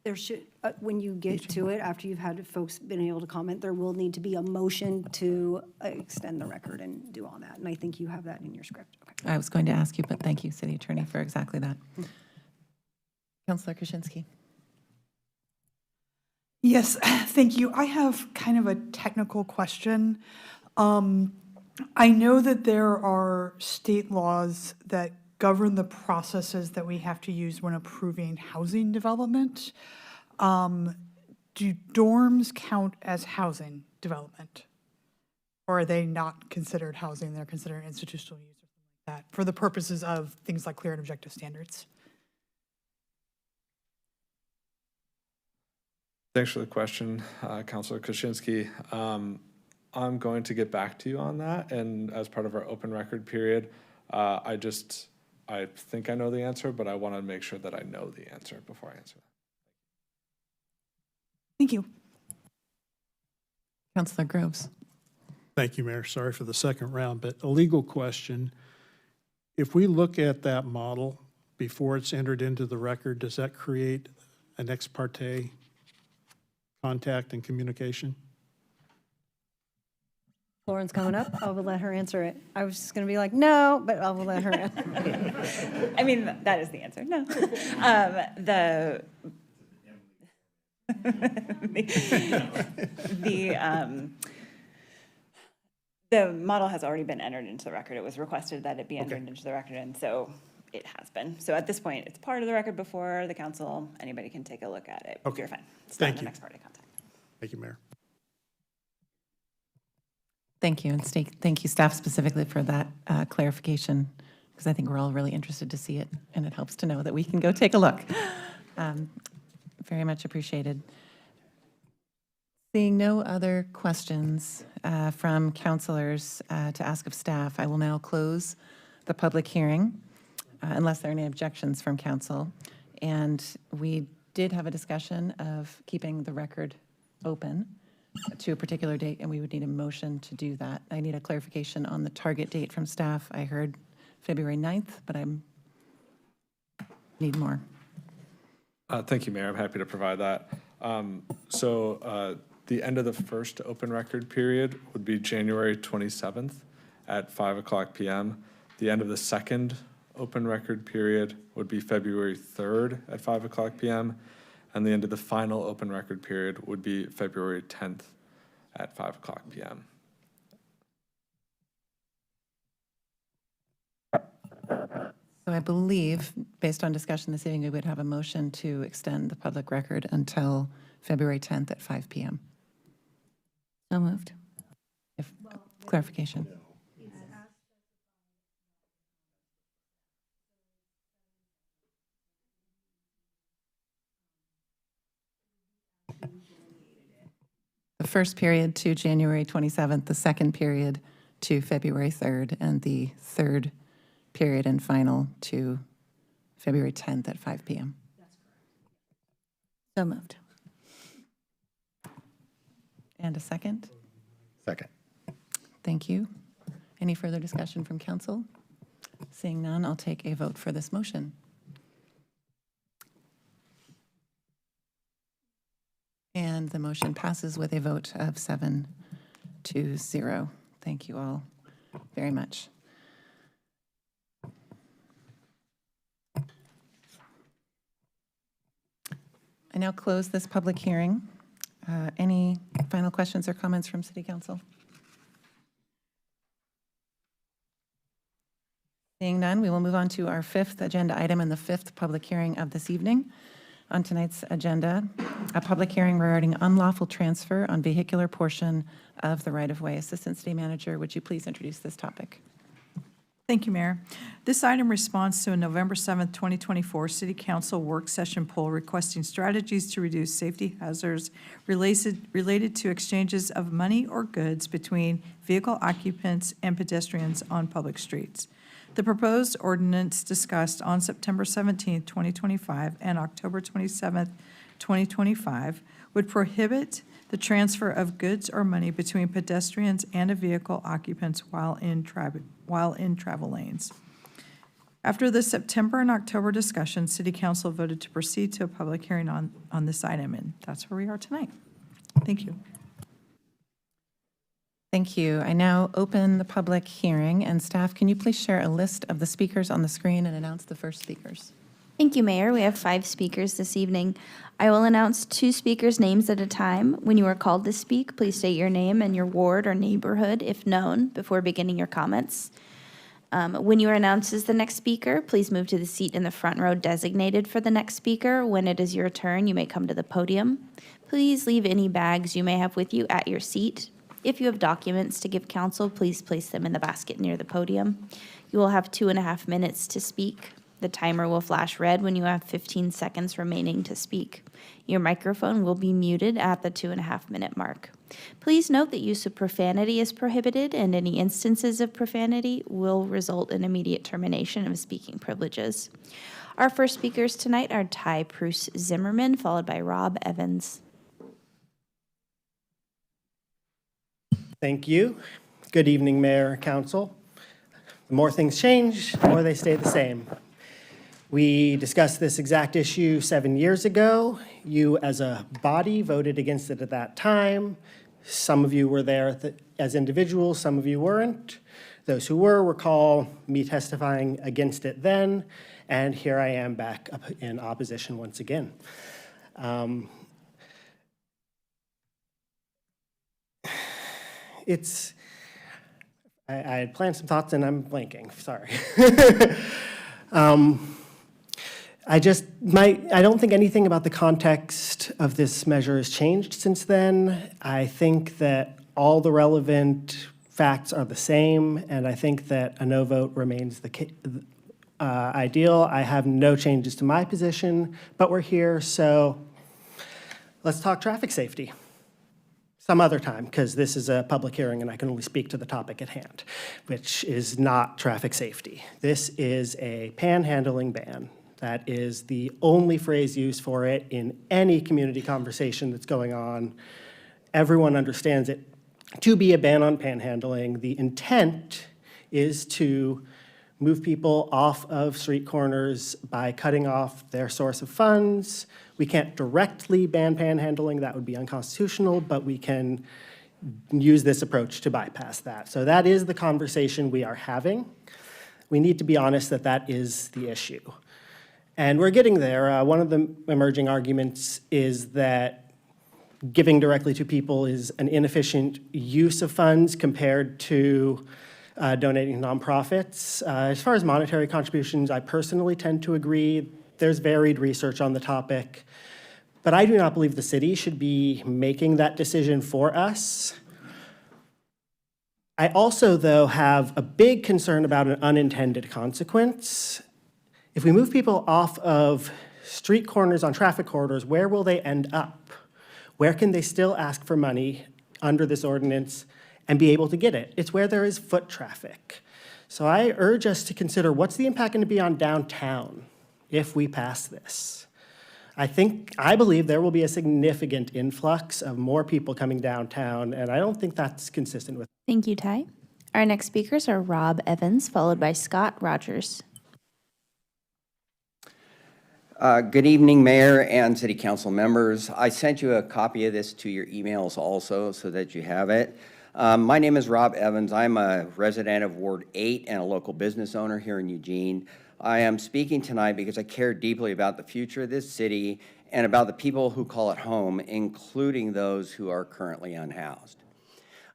There should, when you get to it, after you've had folks been able to comment, there will need to be a motion to extend the record and do all that. And I think you have that in your script. Okay. I was going to ask you, but thank you, City Attorney, for exactly that. Councilor Krasinski. Yes, thank you. I have kind of a technical question. I know that there are state laws that govern the processes that we have to use when approving housing development. Do dorms count as housing development? Or are they not considered housing? They're considered institutional use or something like that for the purposes of things like clear and objective standards? Thanks for the question, Councilor Krasinski. I'm going to get back to you on that, and as part of our open record period, I think I know the answer, but I want to make sure that I know the answer before I answer that. Thank you. Councilor Groves. Thank you, Mayor. Sorry for the second round, but a legal question. If we look at that model before it's entered into the record, does that create an ex parte contact and communication? Lauren's coming up. I will let her answer it. I was just going to be like, no, but I will let her answer. I mean, that is the answer. No. The model has already been entered into the record. It was requested that it be entered into the record, and so it has been. So at this point, it's part of the record before the council. Anybody can take a look at it. Okay. You're fine. It's Thank not you. the next party contact. Thank you, Mayor. Thank you, and thank you, staff, specifically for that clarification, because I think we're all really interested to see it, and it helps to know that we can go take a look. Very much appreciated. Seeing no other questions from councilors to ask of staff, I will now close the public hearing, unless there are any objections from council. And we did have a discussion of keeping the record open to a particular date, and we would need a motion to do that. I need a clarification on the target date from staff. I heard February 9th, but I need more. Thank you, Mayor. I'm happy to provide that. The end of the first open record period would be January 27th at 5:00 p.m. The end of the second open record period would be February 3rd at 5:00 p.m. And the end of the final open record period would be February 10th at 5:00 p.m. So I believe, based on discussion this evening, we would have a motion to extend the public record until February 10th at 5 p.m. So moved. If clarification. The first period to January 27th, the second period to February 3rd, and the third period and final to February 10th at 5 p.m. So moved. And a second? Second. Thank you. Any further discussion from council? Seeing none, I'll take a vote for this motion. And the motion passes with a vote of 7-0. Thank you all very much. I now close this public hearing. Any final questions or comments from City Council? Seeing none, we will move on to our fifth agenda item and the fifth public hearing of this evening. On tonight's agenda, a public hearing regarding unlawful transfer on vehicular portion of the right-of-way. Assistant City Manager, would you please introduce this topic? Thank you, Mayor. This item responds to a November 7th, 2024 City Council work session poll requesting strategies to reduce safety hazards related to exchanges of money or goods between vehicle occupants and pedestrians on public streets. The proposed ordinance discussed on September 17th, 2025 and October 27th, 2025 would prohibit the transfer of goods or money between pedestrians and a vehicle occupants while in travel lanes. After the September and October discussion, City Council voted to proceed to a public hearing on this item, and that's where we are tonight. Thank you. Thank you. I now open the public hearing, and staff, can you please share a list of the speakers on the screen and announce the first speakers? Thank you, Mayor. We have 5 speakers this evening. I will announce 2 speakers' names at a time. When you are called to speak, please state your name and your ward or neighborhood, if known, before beginning your comments. When you are announced as the next speaker, please move to the seat in the front row designated for the next speaker. When it is your turn, you may come to the podium. Please leave any bags you may have with you at your seat. If you have documents to give council, please place them in the basket near the podium. You will have 2.5 minutes to speak. The timer will flash red when you have 15 seconds remaining to speak. Your microphone will be muted at the 2.5-minute mark. Please note that use of profanity is prohibited, and any instances of profanity will result in immediate termination of speaking privileges. Our first speakers tonight are Ty Pruce Zimmerman, followed by Rob Evans. Thank you. Good evening, Mayor, Council. The more things change, the more they stay the same. We discussed this exact issue 7 years ago. You, as a body, voted against it at that time. Some of you were there as individuals, some of you weren't. Those who were recall me testifying against it then, and here I am back up in opposition once again. I had planned some thoughts and I'm blanking, sorry. I don't think anything about the context of this measure has changed since then. I think that all the relevant facts are the same, and I think that a no vote remains the ideal. I have no changes to my position, but we're here, so let's talk traffic safety some other time, because this is a public hearing and I can only speak to the topic at hand, which is not traffic safety. This is a panhandling ban. That is the only phrase used for it in any community conversation that's going on. Everyone understands it to be a ban on panhandling. The intent is to move people off of street corners by cutting off their source of funds. We can't directly ban panhandling, that would be unconstitutional, but we can use this approach to bypass that. So that is the conversation we are having. We need to be honest that that is the issue. And we're getting there. One of the emerging arguments is that giving directly to people is an inefficient use of funds compared to donating to nonprofits. As far as monetary contributions, I personally tend to agree. There's varied research on the topic, but I do not believe the city should be making that decision for us. I also, though, have a big concern about an unintended consequence. If we move people off of street corners on traffic corridors, where will they end up? Where can they still ask for money under this ordinance and be able to get it? It's where there is foot traffic. So I urge us to consider what's the impact going to be on downtown if we pass this. I believe there will be a significant influx of more people coming downtown, and I don't think that's consistent with. Thank you, Ty. Our next speakers are Rob Evans, followed by Scott Rogers. Good evening, Mayor and City Council members. I sent you a copy of this to your emails also so that you have it. My name is Rob Evans. I'm a resident of Ward 8 and a local business owner here in Eugene. I am speaking tonight because I care deeply about the future of this city and about the people who call it home, including those who are currently unhoused.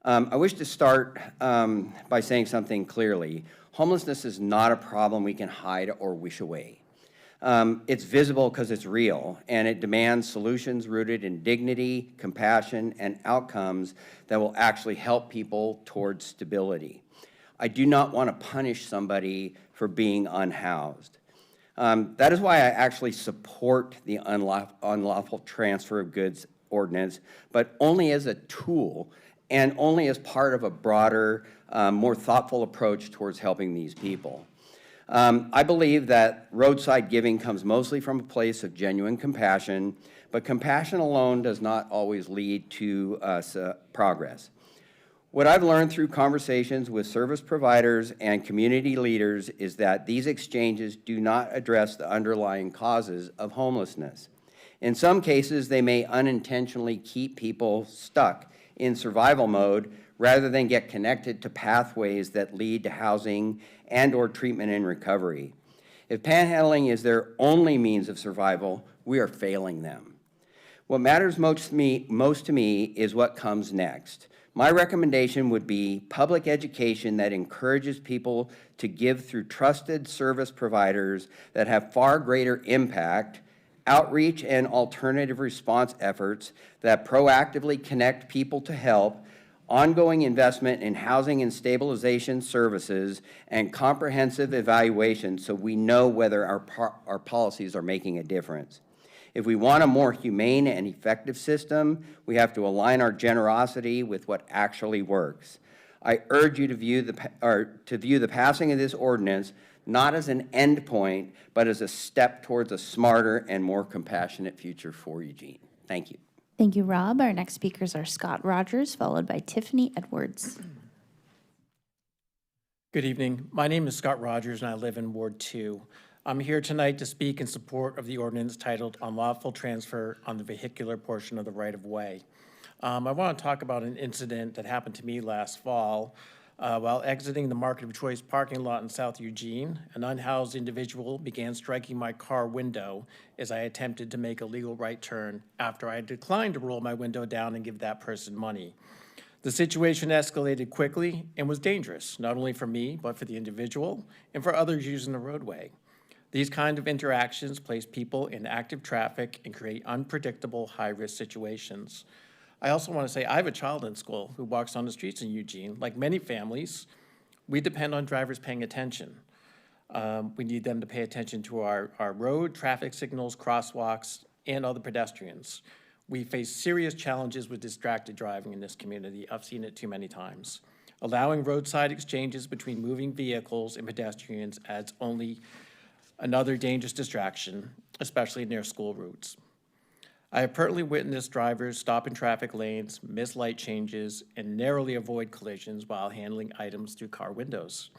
I wish to start by saying something clearly. Homelessness is not a problem we can hide or wish away. It's visible because it's real, and it demands solutions rooted in dignity, compassion, and outcomes that will actually help people towards stability. I do not want to punish somebody for being unhoused. That is why I actually support the unlawful transfer of goods ordinance, but only as a tool and only as part of a broader, more thoughtful approach towards helping these people. I believe that roadside giving comes mostly from a place of genuine compassion, but compassion alone does not always lead to progress. What I've learned through conversations with service providers and community leaders is that these exchanges do not address the underlying causes of homelessness. In some cases, they may unintentionally keep people stuck in survival mode rather than get connected to pathways that lead to housing and/or treatment and recovery. If panhandling is their only means of survival, we are failing them. What matters most to me is what comes next. My recommendation would be public education that encourages people to give through trusted service providers that have far greater impact, outreach and alternative response efforts that proactively connect people to help, ongoing investment in housing and stabilization services, and comprehensive evaluation so we know whether our policies are making a difference. If we want a more humane and effective system, we have to align our generosity with what actually works. I urge you to view the passing of this ordinance not as an end point, but as a step towards a smarter and more compassionate future for Eugene. Thank you. Thank you, Rob. Our next speakers are Scott Rogers, followed by Tiffany Edwards. Good evening. My name is Scott Rogers, and I live in Ward 2. I'm here tonight to speak in support of the ordinance titled Unlawful Transfer on the Vehicular Portion of the Right-of-Way. I want to talk about an incident that happened to me last fall. While exiting the Market of Choice parking lot in South Eugene, an unhoused individual began striking my car window as I attempted to make a legal right turn after I declined to roll my window down and give that person money. The situation escalated quickly and was dangerous, not only for me, but for the individual and for others using the roadway. These kind of interactions place people in active traffic and create unpredictable high-risk situations. I also want to say I have a child in school who walks on the streets in Eugene. Like many families, we depend on drivers paying attention. We need them to pay attention to our road, traffic signals, crosswalks, and other pedestrians. We face serious challenges with distracted driving in this community. I've seen it too many times. Allowing roadside exchanges between moving vehicles and pedestrians adds only another dangerous distraction, especially near school routes. I have personally witnessed drivers stop in traffic lanes, miss light changes, and narrowly avoid collisions while handling items through car windows.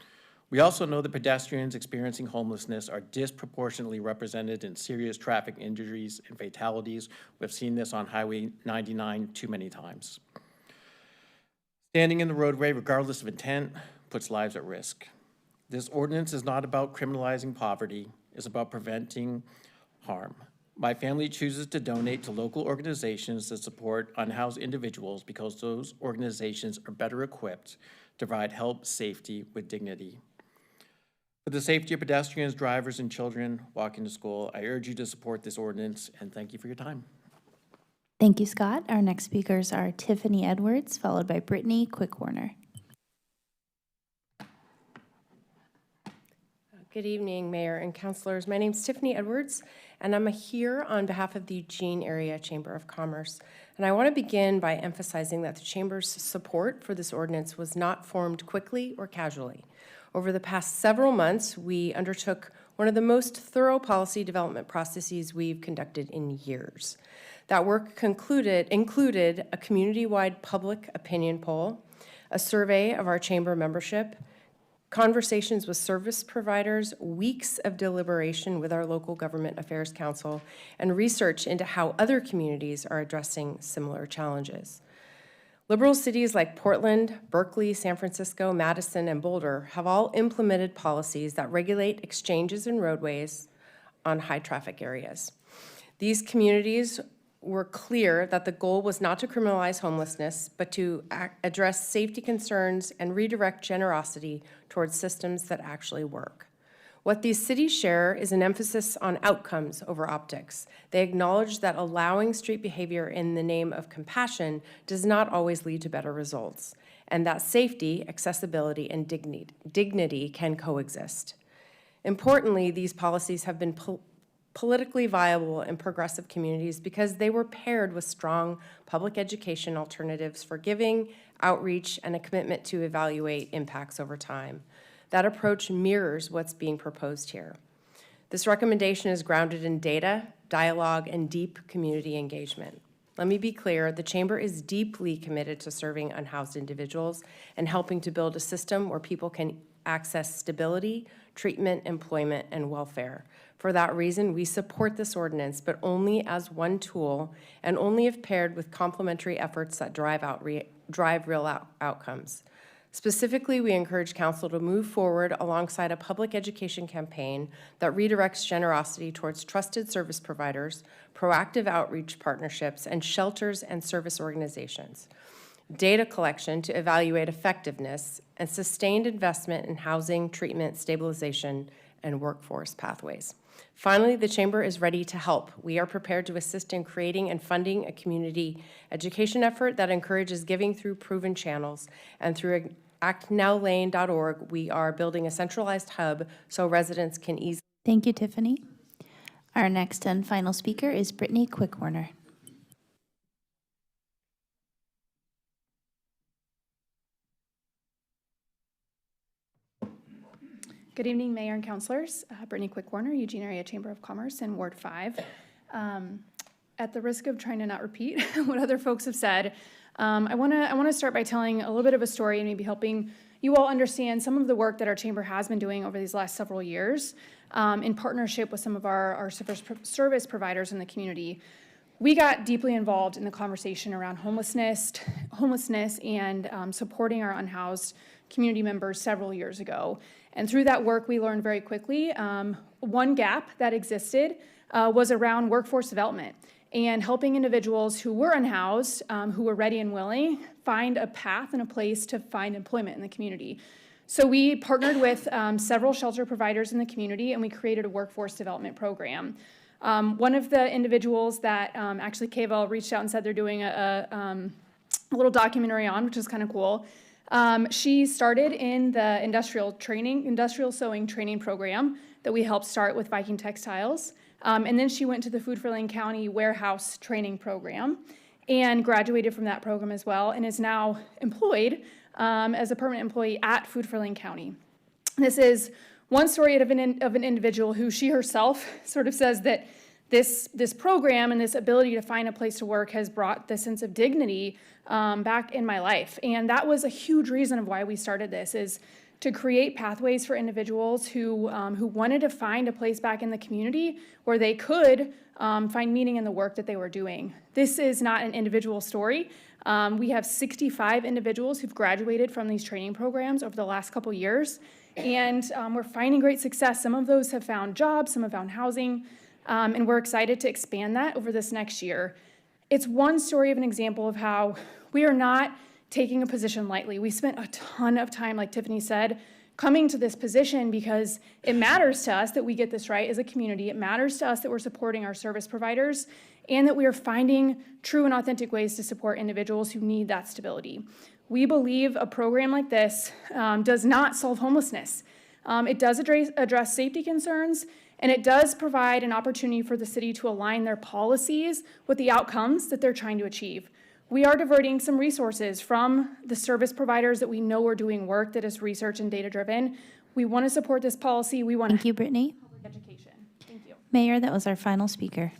We also know that pedestrians experiencing homelessness are disproportionately represented in serious traffic injuries and fatalities. We've seen this on Highway 99 too many times. Standing in the roadway, regardless of intent, puts lives at risk. This ordinance is not about criminalizing poverty, it's about preventing harm. My family chooses to donate to local organizations that support unhoused individuals because those organizations are better equipped to provide help, safety with dignity. For the safety of pedestrians, drivers, and children walking to school, I urge you to support this ordinance, and thank you for your time. Thank you, Scott. Our next speakers are Tiffany Edwards, followed by Brittany Quickwarner. Good evening, Mayor and Councilors. My name is Tiffany Edwards, and I'm here on behalf of the Eugene Area Chamber of Commerce. And I want to begin by emphasizing that the Chamber's support for this ordinance was not formed quickly or casually. Over the past several months, we undertook one of the most thorough policy development processes we've conducted in years. That work included a community-wide public opinion poll, a survey of our chamber membership, conversations with service providers, weeks of deliberation with our local government affairs council, and research into how other communities are addressing similar challenges. Liberal cities like Portland, Berkeley, San Francisco, Madison, and Boulder have all implemented policies that regulate exchanges and roadways on high-traffic areas. These communities were clear that the goal was not to criminalize homelessness, but to address safety concerns and redirect generosity towards systems that actually work. What these cities share is an emphasis on outcomes over optics. They acknowledge that allowing street behavior in the name of compassion does not always lead to better results, and that safety, accessibility, and dignity can coexist. Importantly, these policies have been politically viable in progressive communities because they were paired with strong public education alternatives for giving, outreach, and a commitment to evaluate impacts over time. That approach mirrors what's being proposed here. This recommendation is grounded in data, dialogue, and deep community engagement. Let me be clear, the Chamber is deeply committed to serving unhoused individuals and helping to build a system where people can access stability, treatment, employment, and welfare. For that reason, we support this ordinance, but only as one tool and only if paired with complementary efforts that drive real outcomes. Specifically, we encourage council to move forward alongside a public education campaign that redirects generosity towards trusted service providers, proactive outreach partnerships, and shelters and service organizations. Data collection to evaluate effectiveness, and sustained investment in housing, treatment, stabilization, and workforce pathways. Finally, the Chamber is ready to help. We are prepared to assist in creating and funding a community education effort that encourages giving through proven channels, and through actnowlane.org, we are building a centralized hub so residents can easily. Thank you, Tiffany. Our next and final speaker is Brittany Quickwarner. Good evening, Mayor and Councilors. Brittany Quickwarner, Eugene Area Chamber of Commerce in Ward 5. At the risk of trying to not repeat what other folks have said, I want to start by telling a little bit of a story and maybe helping you all understand some of the work that our chamber has been doing over these last several years in partnership with some of our service providers in the community. We got deeply involved in the conversation around homelessness and supporting our unhoused community members several years ago. And through that work, we learned very quickly one gap that existed was around workforce development and helping individuals who were unhoused, who were ready and willing, find a path and a place to find employment in the community. So we partnered with several shelter providers in the community, and we created a workforce development program. One of the individuals that actually KVL reached out and said they're doing a little documentary on, which is kind of cool. She started in the industrial sewing training program that we helped start with Viking Textiles. And then she went to the Food for Lane County warehouse training program and graduated from that program as well, and is now employed as a permanent employee at Food for Lane County. This is one story of an individual who she herself sort of says that this program and this ability to find a place to work has brought the sense of dignity back in my life. And that was a huge reason of why we started this, is to create pathways for individuals who wanted to find a place back in the community where they could find meaning in the work that they were doing. This is not an individual story. We have 65 individuals who've graduated from these training programs over the last couple years, and we're finding great success. Some of those have found jobs, some have found housing, and we're excited to expand that over this next year. It's one story of an example of how we are not taking a position lightly. We spent a ton of time, like Tiffany said, coming to this position because it matters to us that we get this right as a community. It matters to us that we're supporting our service providers and that we are finding true and authentic ways to support individuals who need that stability. We believe a program like this does not solve homelessness. It does address safety concerns, and it does provide an opportunity for the city to align their policies with the outcomes that they're trying to achieve. We are diverting some resources from the service providers that we know are doing work that is research and data-driven. We want to support this policy. We want Thank you, Brittany. public education. Thank you. Mayor, that was our final speaker.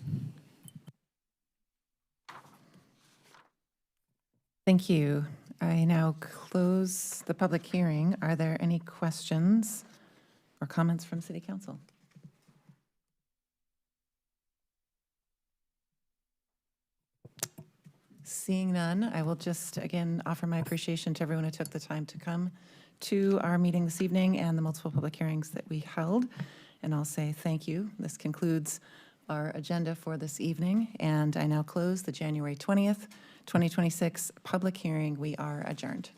Thank you. I now close the public hearing. Are there any questions or comments from City Council? Seeing none, I will just again offer my appreciation to everyone who took the time to come to our meeting this evening and the multiple public hearings that we held. And I'll say thank you. This concludes our agenda for this evening, and I now close the January 20th, 2026 public hearing. We are adjourned.